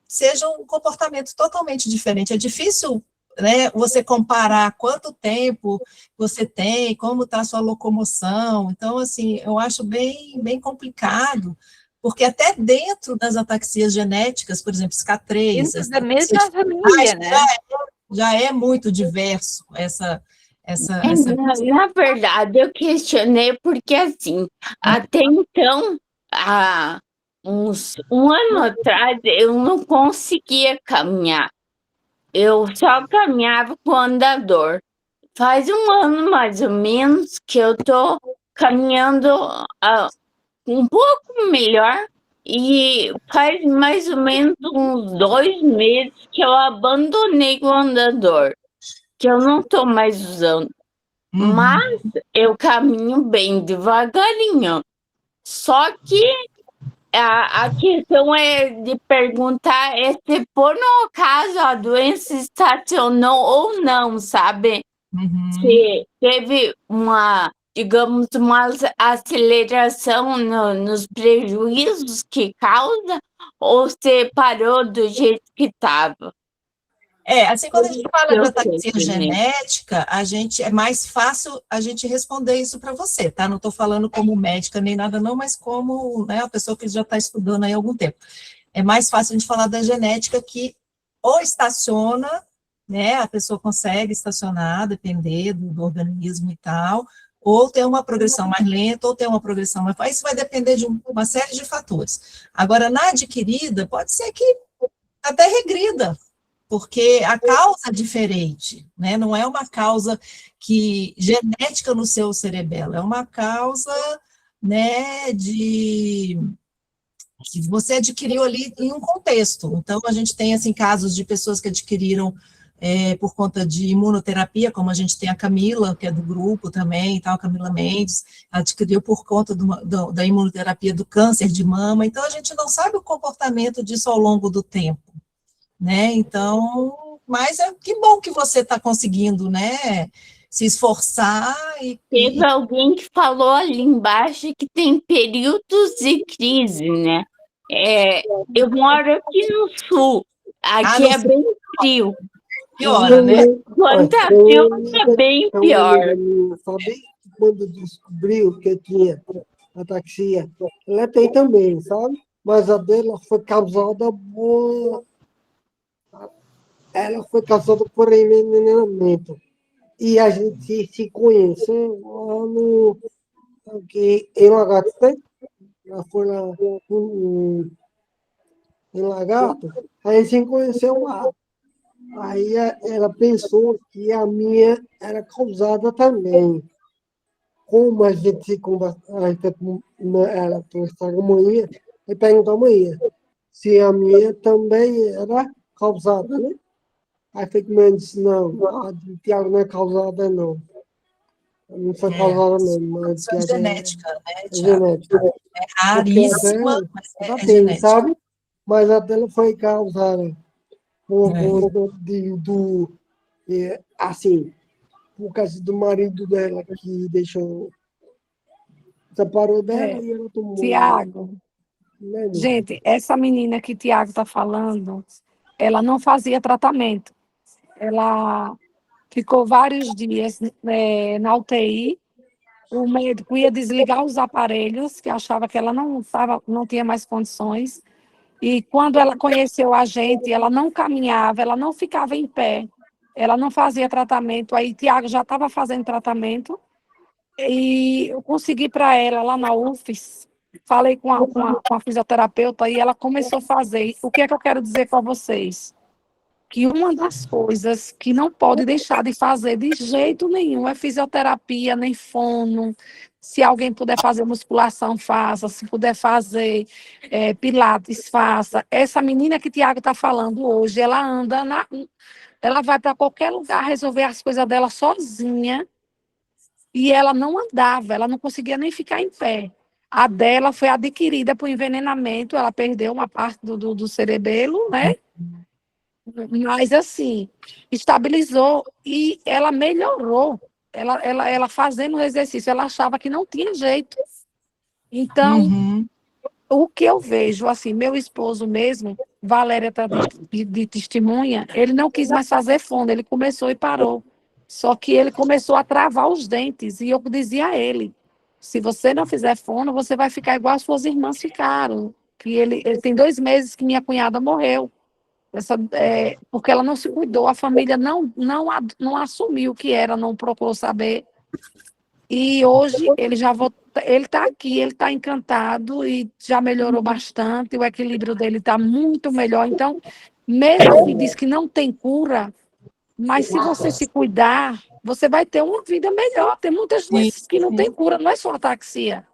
seja um comportamento totalmente diferente. É difícil, né, você comparar quanto tempo você tem, como está a sua locomoção. Então, assim, eu acho bem complicado, porque até dentro das ataxias genéticas, por exemplo, SCA3... Dentro da mesma família, né? Já é muito diverso essa... Na verdade, eu questionei porque, assim, até então, há um ano atrás, eu não conseguia caminhar. Eu só caminhava com andador. Faz um ano, mais ou menos, que eu tô caminhando um pouco melhor, e faz mais ou menos uns 2 meses que eu abandonei o andador, que eu não tô mais usando. Mas eu caminho bem devagarinho. Só que a questão é de perguntar se por um acaso a doença estacionou ou não, sabe? Se teve digamos, uma aceleração nos prejuízos que causa, ou se parou do jeito que estava. Assim, quando a gente fala de ataxia genética, é mais fácil a gente responder isso para você, tá? Não estou falando como médica nem nada não, mas como, né, a pessoa que já está estudando aí há algum tempo. É mais fácil a gente falar da genética que ou estaciona, né, a pessoa consegue estacionar, depender do organismo e tal, ou tem uma progressão mais lenta, ou tem uma progressão mais... Isso vai depender de uma série de fatores. Agora, na adquirida, pode ser que até regrida, porque a causa é diferente, né? Não é uma causa genética no seu cerebelo, é uma causa, né, que você adquiriu ali em um contexto. Então, a gente tem, assim, casos de pessoas que adquiriram por conta de imunoterapia, como a gente tem a Camila, que é do grupo também, a Camila Mendes, adquiriu por conta da imunoterapia do câncer de mama. Então, a gente não sabe o comportamento disso ao longo do tempo, né? Então, mas que bom que você está conseguindo, né, se esforçar. Teve alguém que falou ali embaixo que tem períodos de crise, né? Eu moro aqui no sul, aqui é bem frio. Piora, né? Quando tá frio, é bem pior. Sabe, quando descobriu que tinha ataxia, ela tem também, sabe? Mas a dela foi causada por... ela foi causada por envenenamento. E a gente se conheceu lá no aqui, em Lagarto, né? Ela foi lá em Lagarto, aí a gente se conheceu lá. Aí ela pensou que a minha era causada também. Como a gente se conversa, ela conversava com a manhã, e perguntou a manhã se a minha também era causada, né? Aí foi que a disse, não, a do Tiago não é causada, não. Não foi causada, não, mas Isso é Tiago genética, né, é Tiago? genética. É Porque a raríssima, dela, mas ela é tem, genética. sabe? Mas a dela foi causada por É. conta assim, por causa do marido dela que deixou, separou dela e ela tomou. Tiago, Né, gente, essa menina que Tiago está falando, ela não fazia tratamento. Ela ficou vários dias na UTI. O médico ia desligar os aparelhos, que achava que ela não tinha mais condições. E quando ela conheceu a gente, ela não caminhava, ela não ficava em pé, ela não fazia tratamento. Aí Tiago já estava fazendo tratamento e eu consegui para ela lá na UFES. Falei com a fisioterapeuta e ela começou a fazer. O que é que eu quero dizer para vocês? Que uma das coisas que não pode deixar de fazer de jeito nenhum é fisioterapia, nem fono. Se alguém puder fazer musculação, faça. Se puder fazer pilates, faça. Essa menina que o Tiago está falando hoje, ela anda, ela vai para qualquer lugar resolver as coisas dela sozinha e ela não andava, ela não conseguia nem ficar em pé. A dela foi adquirida por envenenamento, ela perdeu uma parte do cerebelo, né? Mas, assim, estabilizou e ela melhorou. Ela fazendo o exercício, ela achava que não tinha jeito. Então, o que eu vejo, assim, meu esposo mesmo, Valéria está de testemunha, ele não quis mais fazer fono, ele começou e parou. Só que ele começou a travar os dentes, e eu dizia a ele, se você não fizer fono, você vai ficar igual as suas irmãs ficaram. Que ele tem 2 meses que minha cunhada morreu. Porque ela não se cuidou, a família não assumiu o que era, não procurou saber. E hoje ele está aqui, ele está encantado e já melhorou bastante, o equilíbrio dele está muito melhor. Então, mesmo que diz que não tem cura, mas se você se cuidar, você vai ter uma vida melhor. Tem muitas doenças que não tem cura, não é só ataxia.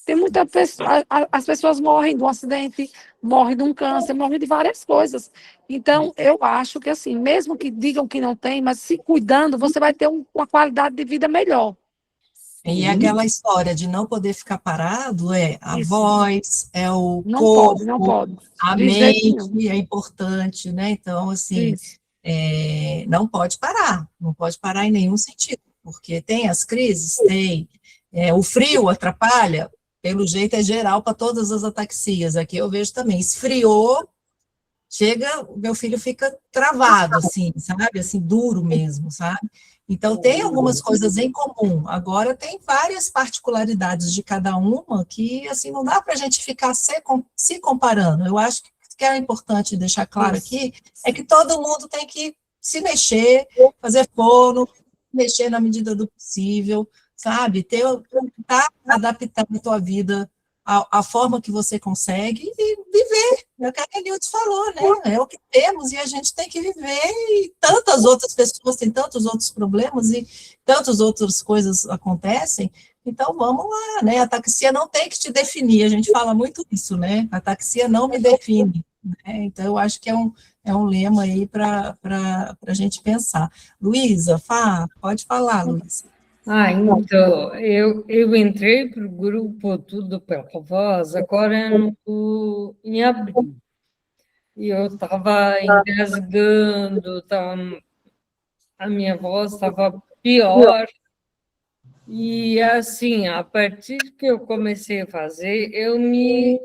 Tem muita pessoa, as pessoas morrem de um acidente, morrem de um câncer, morrem de várias coisas. Então, eu acho que, assim, mesmo que digam que não tem, mas se cuidando, você vai ter uma qualidade de vida melhor. E aquela história de não poder ficar parado a Isso. voz, é o Não corpo, pode, não pode. a De jeito mente nenhum. é importante, né? Então, assim, Isso. não pode parar em nenhum sentido, porque tem as crises, tem. O frio atrapalha, pelo jeito é geral para todas as ataxias. Aqui eu vejo também, esfriou, chega, o meu filho fica travado, assim, sabe? Assim, duro mesmo, sabe? Então, tem algumas coisas em comum. Agora, tem várias particularidades de cada uma que, assim, não dá para a gente ficar se comparando. Eu acho que é importante deixar claro aqui é que todo mundo tem que se mexer, fazer fono, mexer na medida do possível, sabe? Tentar adaptar a tua vida à forma que você consegue e viver. É o que a Nilde falou, né? É o que temos e a gente tem que viver. E tantas outras pessoas têm tantos outros problemas e tantas outras coisas acontecem. Então, vamos lá, né? A ataxia não tem que te definir. A gente fala muito isso, né? A ataxia não me define. Né? Então, eu acho que é um lema aí para a gente pensar. Luísa, pode falar, Luísa. Então, eu entrei para o grupo Tudo pela Voz agora em abril. E eu estava engasgando, a minha voz estava pior. E, assim, a partir que eu comecei a fazer, eu me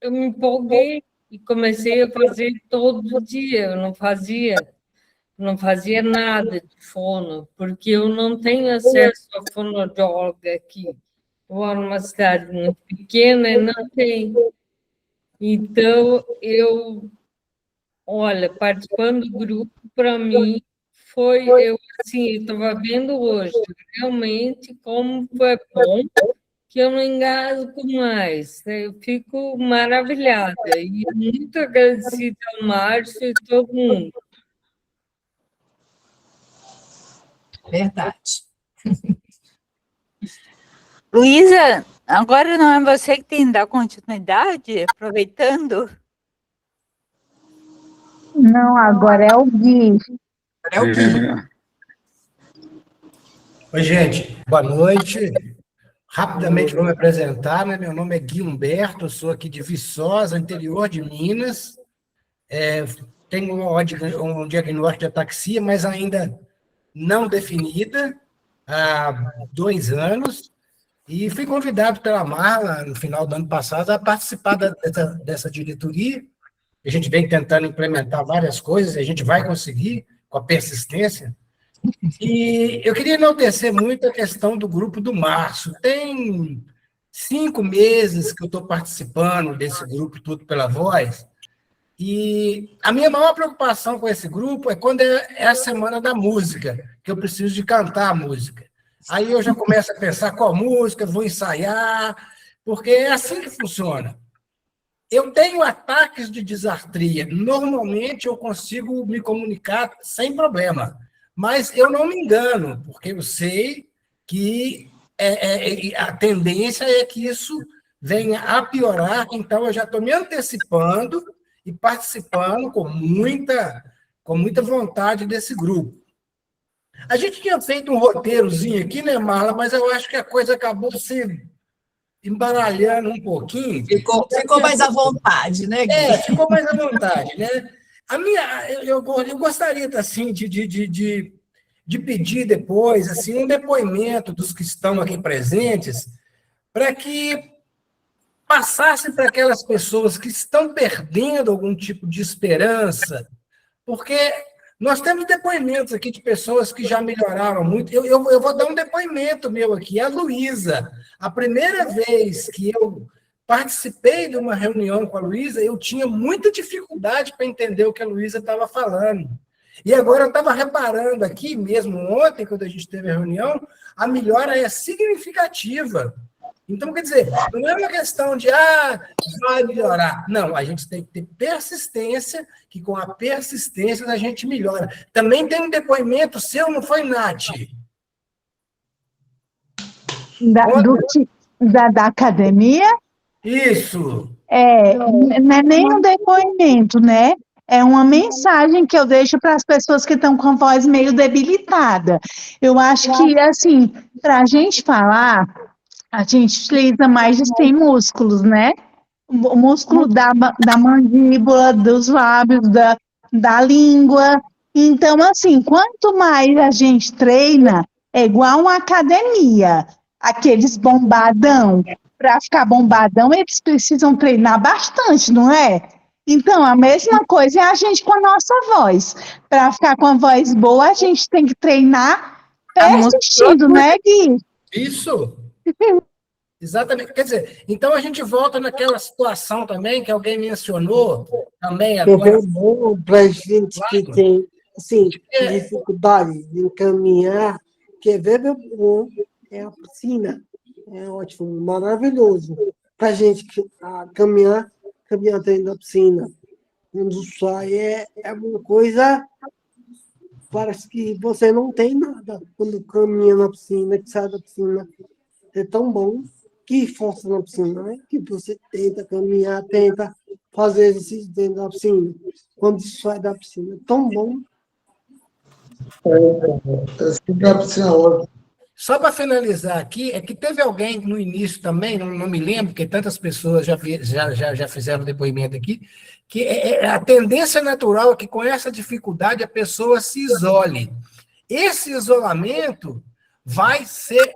empolguei e comecei a fazer todo dia. Eu não fazia nada de fono, porque eu não tenho acesso a fonoaudióloga aqui. Eu moro numa cidade muito pequena e não tem. Então, eu Olha, participando do grupo, para mim, foi, eu estava vendo hoje, realmente, como foi bom, que eu não engasgo mais. Eu fico maravilhada e muito agradecida ao Márcio e todo mundo. Verdade. Luísa, agora não é você que tem que dar continuidade, aproveitando? Não, agora é o Gui. É o Gui. Oi, gente, boa noite. Rapidamente vou me apresentar, né? Meu nome é Gui Humberto, eu sou aqui de Viçosa, interior de Minas. Tenho um diagnóstico de ataxia, mas ainda não definida, há 2 anos, e fui convidado pela Marla, no final do ano passado, a participar dessa diretoria. A gente vem tentando implementar várias coisas, a gente vai conseguir, com a persistência. E eu queria enaltecer muito a questão do grupo do Márcio. Tem 5 meses que eu estou participando desse grupo Tudo pela Voz, e a minha maior preocupação com esse grupo é quando é a semana da música, que eu preciso de cantar a música. Aí eu já começo a pensar qual música, vou ensaiar, porque é assim que funciona. Eu tenho ataques de disartria. Normalmente eu consigo me comunicar sem problema, mas eu não me engano, porque eu sei que a tendência é que isso venha a piorar, então eu já estou me antecipando e participando com muita vontade desse grupo. A gente tinha feito um roteirozinho aqui, né, Marla, mas eu acho que a coisa acabou se embaralhando um pouquinho. Ficou mais à vontade, né, Gui? Ficou mais à vontade, né? Eu gostaria, assim, de pedir depois, assim, um depoimento dos que estão aqui presentes, para que passasse para aquelas pessoas que estão perdendo algum tipo de esperança, porque nós temos depoimentos aqui de pessoas que já melhoraram muito. Eu vou dar um depoimento meu aqui. A Luísa, a primeira vez que eu participei de uma reunião com a Luísa, eu tinha muita dificuldade para entender o que a Luísa estava falando. E agora eu estava reparando aqui, mesmo ontem, quando a gente teve a reunião, a melhora é significativa. Então, quer dizer, não é uma questão de, vai melhorar. Não, a gente tem que ter persistência, que com a persistência a gente melhora. Também tem um depoimento seu, não foi, Nath? Da academia? Isso. Não é nem um depoimento, né? É uma mensagem que eu deixo para as pessoas que estão com a voz meio debilitada. Eu acho que, assim, para a gente falar, a gente utiliza mais de 100 músculos, né? O músculo da mandíbula, dos lábios, da língua. Então, assim, quanto mais a gente treina, é igual uma academia. Aqueles bombadão, para ficar bombadão, eles precisam treinar bastante, não é? Então, a mesma coisa é a gente com a nossa voz. Para ficar com a voz boa, a gente tem que treinar persistindo, né, Gui? Isso. Exatamente. Quer dizer, então a gente volta naquela situação também que alguém mencionou também agora. É bom para a gente que tem assim, dificuldade em caminhar, que é bom, é a piscina. É ótimo, maravilhoso. Para a gente caminhar dentro da piscina. Quando sai é uma coisa, parece que você não tem nada quando caminha na piscina, que sai da piscina. É tão bom que força na piscina, né? Que você tenta caminhar, tenta fazer exercício dentro da piscina. Quando sai da piscina, é tão bom. Só para finalizar aqui, é que teve alguém no início também, não me lembro, porque tantas pessoas já fizeram depoimento aqui, que a tendência natural é que com essa dificuldade a pessoa se isole. Esse isolamento vai ser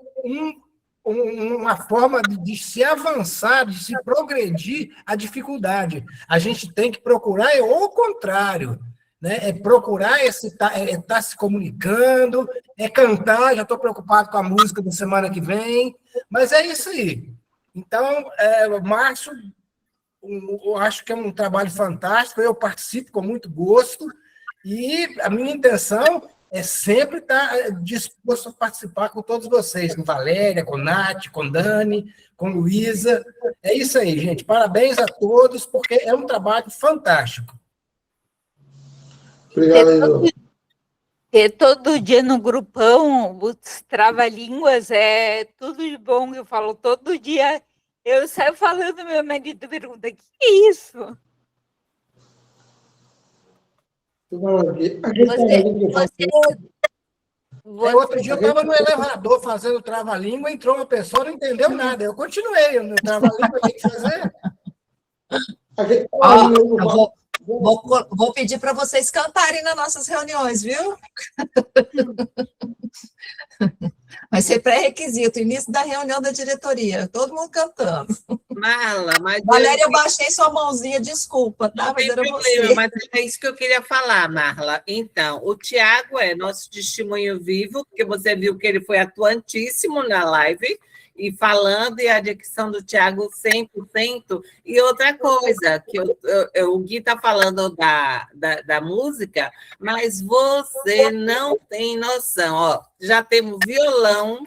uma forma de se avançar, de se progredir a dificuldade. A gente tem que procurar o contrário, né? É procurar estar se comunicando, é cantar, já estou preocupado com a música da semana que vem, mas é isso aí. Então, Márcio, eu acho que é um trabalho fantástico, eu participo com muito gosto, e a minha intenção é sempre estar disposto a participar com todos vocês, com Valéria, com Nath, com Dani, com Luísa. É isso aí, gente. Parabéns a todos, porque é um trabalho fantástico. Obrigado, Ter todo dia no grupão, os trava-línguas, é tudo de bom. Eu falo todo dia. Eu saio falando, meu marido pergunta, que é isso? Outro dia eu estava no elevador fazendo trava-língua, entrou uma pessoa, não entendeu nada. Eu continuei, no trava-língua tem que fazer. Ó, vou pedir para vocês cantarem nas nossas reuniões, viu? Vai ser pré-requisito, início da reunião da diretoria, todo mundo cantando. Marla, mas... Valéria, eu baixei sua mãozinha, desculpa, tá? Não mas tem era problema, você. mas é isso que eu queria falar, Marla. Então, o Tiago é nosso testemunho vivo, porque você viu que ele foi atuantíssimo na live, e falando, e a dicção do Tiago 100%. E outra coisa, que o Gui está falando da música, mas você não tem noção. Ó, já temos violão,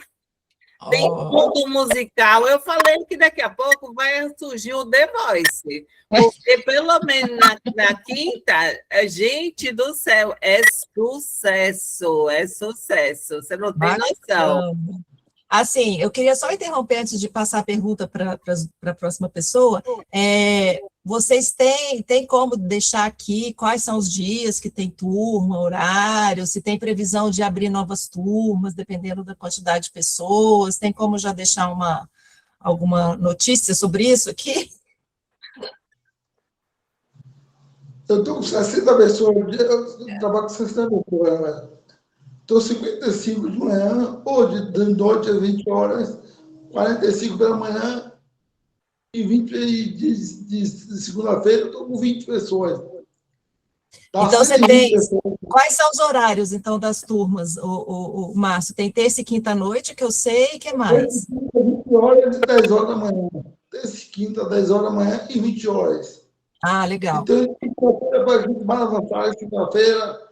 tem fundo musical. Eu falei que daqui a pouco vai surgir o The Voice, porque pelo menos na quinta, gente do céu, é sucesso, é sucesso. Você não tem noção. Assim, eu queria só interromper antes de passar a pergunta para a próxima pessoa. Vocês têm como deixar aqui quais são os dias que tem turma, horário, se tem previsão de abrir novas turmas, dependendo da quantidade de pessoas, tem como já deixar alguma notícia sobre isso aqui? Eu estou com 60 pessoas, eu trabalho com 60 pessoas, né? Estou 55 de manhã, ou de noite às 20 horas, 45 pela manhã, e 20 de segunda-feira, eu estou com 20 pessoas. Então, você tem... Quais são os horários, então, das turmas, o Márcio? Tem terça e quinta-noite, que eu sei, e que mais? 20 horas e 10 horas da manhã. Terça e quinta, 10 horas da manhã e 20 horas. Ah, legal. Então, quinta-feira, para a gente mais avançar, quinta-feira,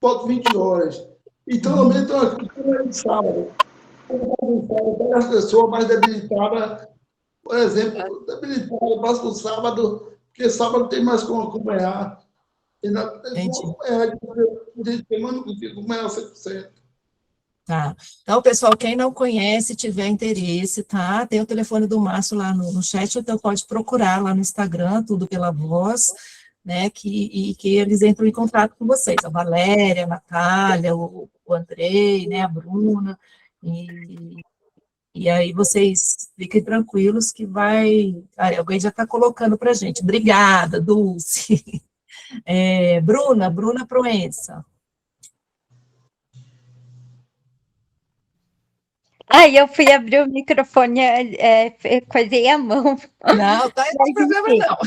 boto 20 horas. Então, também estou aqui no sábado. As pessoas mais debilitadas, por exemplo, debilitada, passa no sábado, porque sábado tem mais como acompanhar. Eu não consigo acompanhar 100%. Tá. Então, pessoal, quem não conhece, tiver interesse, tá? Tem o telefone do Márcio lá no chat, então pode procurar lá no Instagram, tudo pela voz, né, que eles entram em contato com vocês, a Valéria, a Natália, o Andrei, né, a Bruna, e aí vocês fiquem tranquilos que alguém já está colocando para a gente. Obrigada, Dulce. Bruna Proença. Eu fui abrir o microfone, coisei a mão. Não tem problema não.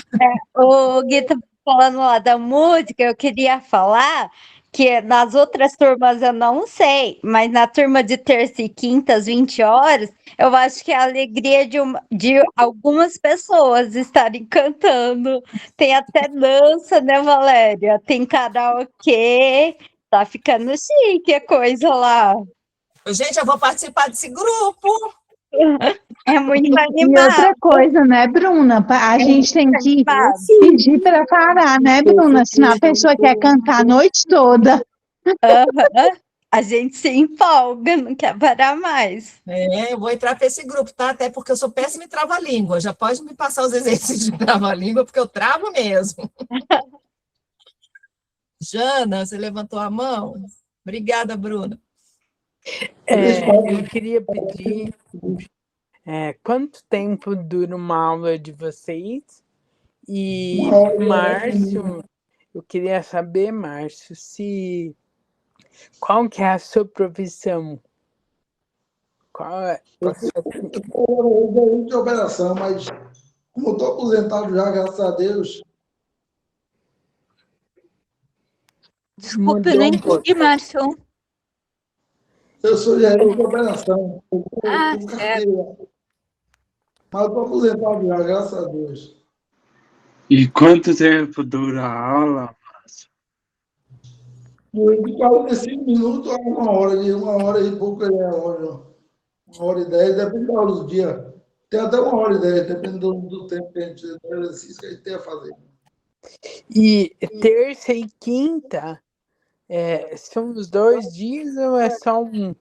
O Gui tá falando lá da música, eu queria falar que nas outras turmas eu não sei, mas na turma de terça e quinta, às 20 horas, eu acho que é a alegria de algumas pessoas estarem cantando. Tem até dança, né, Valéria? Tem karaokê, tá ficando chique a coisa lá. Gente, eu vou participar desse grupo. É muito animado. E outra coisa, né, Bruna? A gente tem que pedir para parar, né, Bruna? Senão a pessoa quer cantar a noite toda. A gente se empolga, não quer parar mais. Eu vou entrar para esse grupo, tá? Até porque eu sou péssima em trava-língua. Já pode me passar os exercícios de trava-língua, porque eu travo mesmo. Jana, você levantou a mão? Obrigada, Bruna. Eu queria pedir quanto tempo dura uma aula de vocês? E, Márcio, eu queria saber, Márcio, qual que é a sua profissão? Qual é? Eu sou de operação, mas como eu estou aposentado já, graças a Deus. Desculpa, eu não entendi, Márcio. Eu sou gerente de operação. Certo. Mas eu estou aposentado já, graças a Deus. E quanto tempo dura a aula? De 45 minutos a 1 hora, de 1 hora e pouco é a hora. 1 hora e 10, depende da hora do dia. Tem até 1 hora e 10, depende do tempo que a gente, do exercício que a gente tem a fazer. E terça e quinta são os 2 dias ou é só um?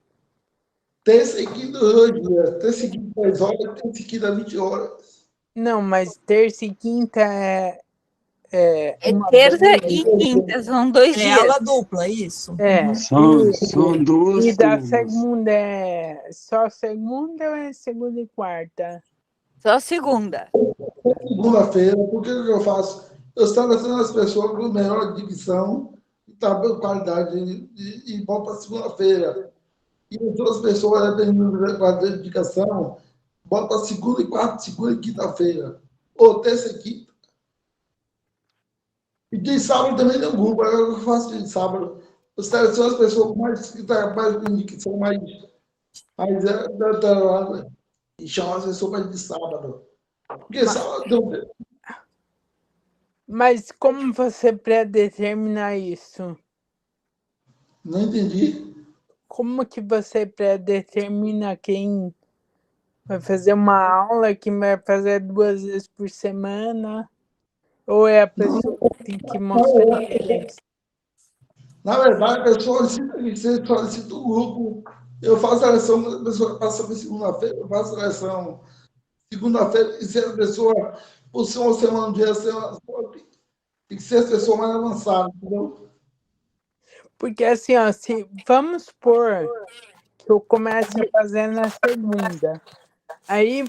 Terça e quinta, 2 dias. Terça e quinta, 10 horas, terça e quinta, 20 horas. Não, mas terça e quinta é uma terça vez. e quinta, são 2 dias. aula dupla, isso. São duas E da turmas. segunda é só segunda ou é segunda e quarta? Só segunda. Segunda-feira, porque o que eu faço? Eu seleciono as pessoas com melhor dicção e qualidade e volto para segunda-feira. E as outras pessoas, dependendo da qualidade de indicação, boto para segunda e quarta, segunda e quinta-feira. Ou terça e quinta. E de sábado também tem um grupo. Agora eu faço de sábado. Eu seleciono as pessoas que trabalham com indicação mais e chamo as pessoas mais de sábado. Porque sábado. Mas como você pré-determina isso? Não entendi. Como que você pré-determina quem vai fazer uma aula, quem vai fazer 2 vezes por semana? Ou é a pessoa que tem que mostrar interesse? Na verdade, a pessoa solicita um grupo. Eu faço a seleção, a pessoa passa para segunda-feira, eu faço a seleção segunda-feira, e se a pessoa, por ser uma semana, um dia, tem que ser as pessoas mais avançadas, entendeu? Porque assim, ó, vamos supor que eu comece a fazer na segunda. Aí,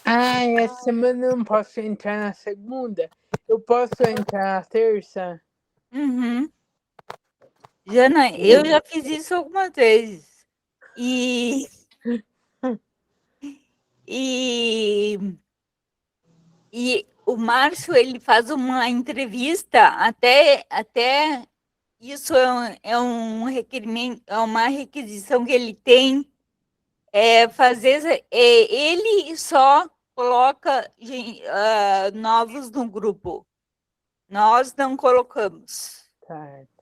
essa semana eu não posso entrar na segunda. Eu posso entrar na terça? Uhum. Jana, eu já fiz isso algumas vezes. E o Márcio, ele faz uma entrevista, até isso é um requerimento, é uma requisição que ele tem, ele só coloca novos no grupo. Nós não colocamos. Certo.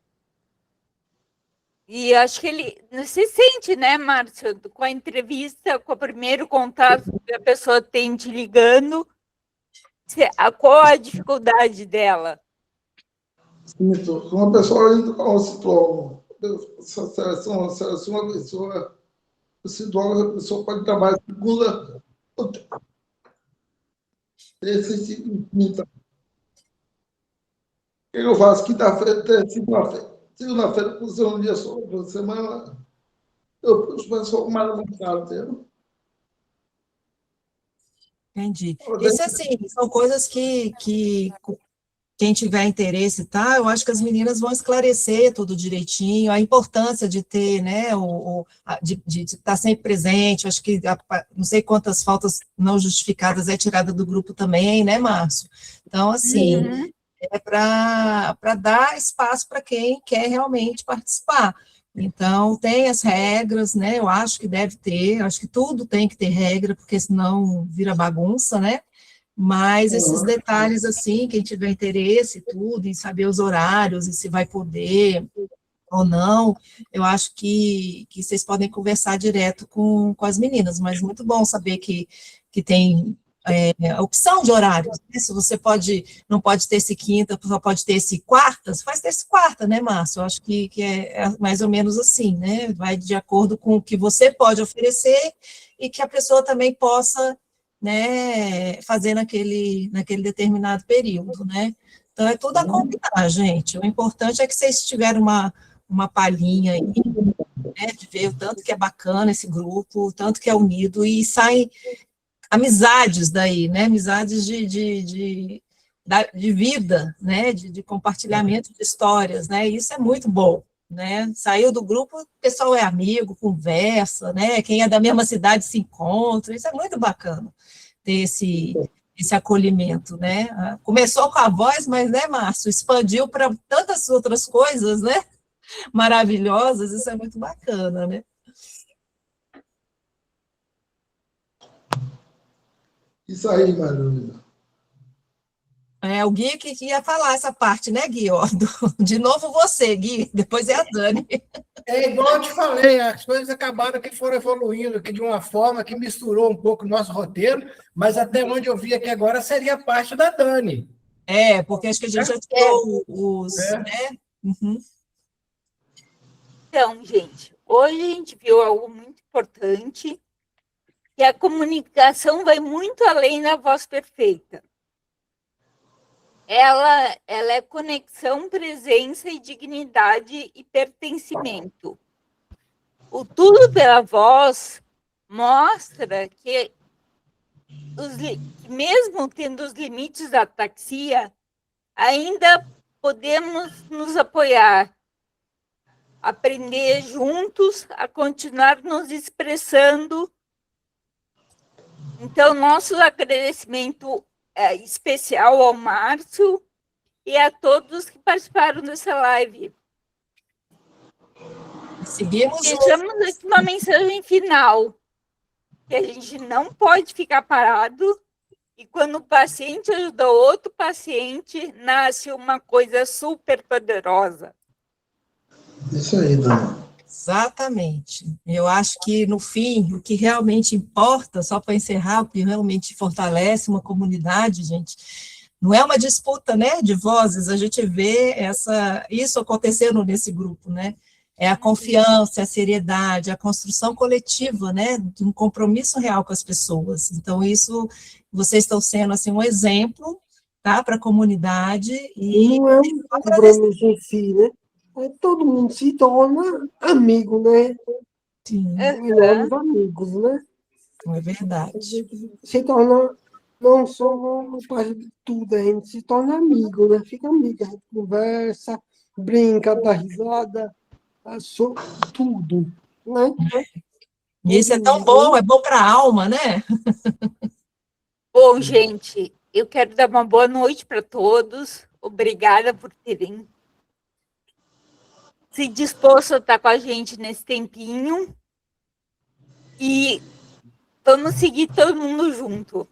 E acho que ele se sente, né, Márcio, com a entrevista, com o primeiro contato que a pessoa tem te ligando, qual a dificuldade dela? Isso. Uma pessoa entra ao psicólogo, seleciona uma pessoa, o psicólogo, a pessoa pode trabalhar segunda, terça e quinta. O que eu faço? Quinta-feira, segunda-feira, por ser um dia só, por semana, eu puxo a pessoa mais avançada, entendeu? Entendi. Isso assim, são coisas que quem tiver interesse, tá? Eu acho que as meninas vão esclarecer tudo direitinho, a importância de ter, né, de estar sempre presente. Eu acho que não sei quantas faltas não justificadas é tirada do grupo também, né, Márcio? Então, assim, é para dar espaço para quem quer realmente participar. Então, tem as regras, né? Eu acho que deve ter, acho que tudo tem que ter regra, porque senão vira bagunça, né? Mas esses detalhes, assim, quem tiver interesse e tudo, em saber os horários e se vai poder ou não, eu acho que vocês podem conversar direto com as meninas, mas muito bom saber que tem a opção de horários, né? Se você não pode ter esse quinta, só pode ter esse quarta, você faz ter esse quarta, né, Márcio? Eu acho que é mais ou menos assim, né? Vai de acordo com o que você pode oferecer e que a pessoa também possa, né, fazer naquele determinado período, né? Então, é tudo a combinar, gente. O importante é que vocês tiveram uma palhinha aí, né, de ver o tanto que é bacana esse grupo, o tanto que é unido, e saem amizades daí, né? Amizades de vida, né? De compartilhamento de histórias, né? Isso é muito bom, né? Saiu do grupo, o pessoal é amigo, conversa, né? Quem é da mesma cidade se encontra, isso é muito bacana, ter esse acolhimento, né? Começou com a voz, mas, né, Márcio, expandiu para tantas outras coisas, né? Maravilhosas, isso é muito bacana, né? Isso aí, Marilda. É o Gui que ia falar essa parte, né, Gui? Ó, de novo você, Gui, depois é a Dani. É igual eu te falei, as coisas acabaram que foram evoluindo, que de uma forma que misturou um pouco o nosso roteiro, mas até onde eu vi aqui agora seria a parte da Dani. É, porque acho que a gente já tirou os, né? Uhum. Então, gente, hoje a gente viu algo muito importante, que a comunicação vai muito além da voz perfeita. Ela é conexão, presença e dignidade e pertencimento. O Tudo pela Voz mostra que, mesmo tendo os limites da ataxia, ainda podemos nos apoiar, aprender juntos, a continuar nos expressando. Então, nosso agradecimento especial ao Márcio e a todos que participaram dessa live. Seguimos. Deixamos aqui uma mensagem final, que a gente não pode ficar parado, e quando o paciente ajuda outro paciente, nasce uma coisa super poderosa. Isso aí, Dani. Exatamente. Eu acho que, no fim, o que realmente importa, só para encerrar, o que realmente fortalece uma comunidade, gente, não é uma disputa, né, de vozes, a gente vê isso acontecendo nesse grupo, né? É a confiança, a seriedade, a construção coletiva, né, de um compromisso real com as pessoas. Então, isso, vocês estão sendo, assim, um exemplo, tá, para a comunidade. E não é um compromisso em si, né? Todo mundo se torna amigo, né? Sim. Melhores amigos, né? É verdade. Se torna, não só uma parte de tudo, a gente se torna amigo, né? Fica amigo, a gente conversa, brinca, dá risada, tudo, né? Isso é tão bom, é bom para a alma, né? Bom, gente, eu quero dar uma boa noite para todos. Obrigada por terem se disposto a estar com a gente nesse tempinho. E vamos seguir todo mundo junto.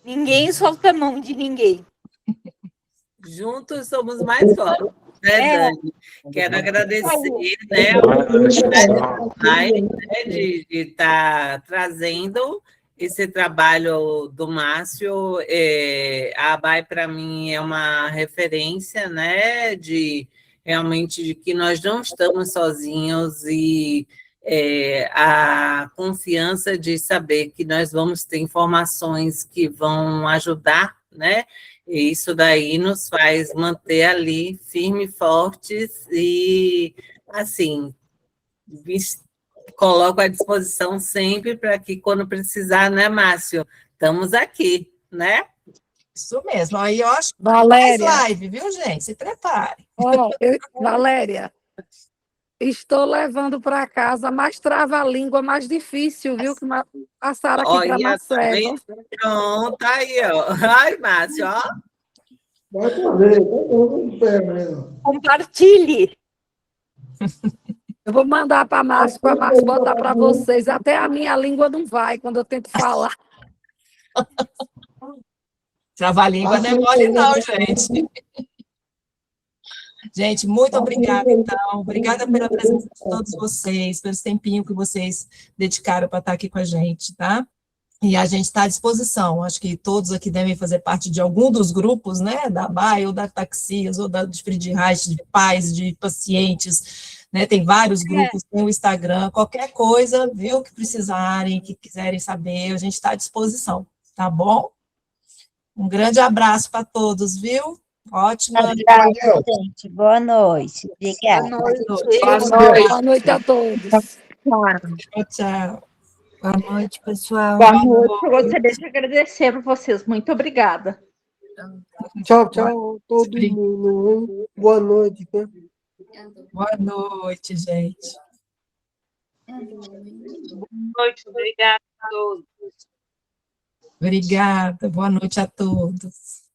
Ninguém solta a mão de ninguém. Juntos somos mais fortes, né, Dani? Quero agradecer, né, de estar trazendo esse trabalho do Márcio. A ABAI, para mim, é uma referência, né, realmente de que nós não estamos sozinhos e a confiança de saber que nós vamos ter informações que vão ajudar, né? E isso daí nos faz manter ali firmes, fortes e, assim, coloco à disposição sempre para que, quando precisar, né, Márcio? Estamos aqui, né? Isso mesmo. Aí eu acho que Valéria. mais live, viu, gente? Se prepare. Valéria, estou levando para casa mais trava-língua, mais difícil, viu? Que passaram aqui para Marcelo. Pronto, aí, ó. Ai, Márcio, ó. Vai poder, todo pé mesmo. Compartilhe. Eu vou mandar para Márcio botar para vocês. Até a minha língua não vai quando eu tento falar. Trava-língua não é mole, não, gente. Gente, muito obrigada, então. Obrigada pela presença de todos vocês, pelo tempinho que vocês dedicaram para estar aqui com a gente, tá? E a gente está à disposição. Acho que todos aqui devem fazer parte de algum dos grupos, né? Da BAI, ou da Taxias, ou da Friedrich Reich, de pais, de pacientes, né? Tem vários grupos, tem o Instagram, qualquer coisa, viu, que precisarem, que quiserem saber, a gente está à disposição, tá bom? Um grande abraço para todos, viu? Ótima noite. Gente. Boa noite. Obrigada. Boa noite a todos. Tchau, tchau. Boa noite, pessoal. Boa noite. Eu gostaria de agradecer a vocês. Muito obrigada. Tchau, tchau, todo mundo. Boa noite. Né? Boa noite, gente. Boa noite, obrigada a todos. Obrigada, boa noite a todos.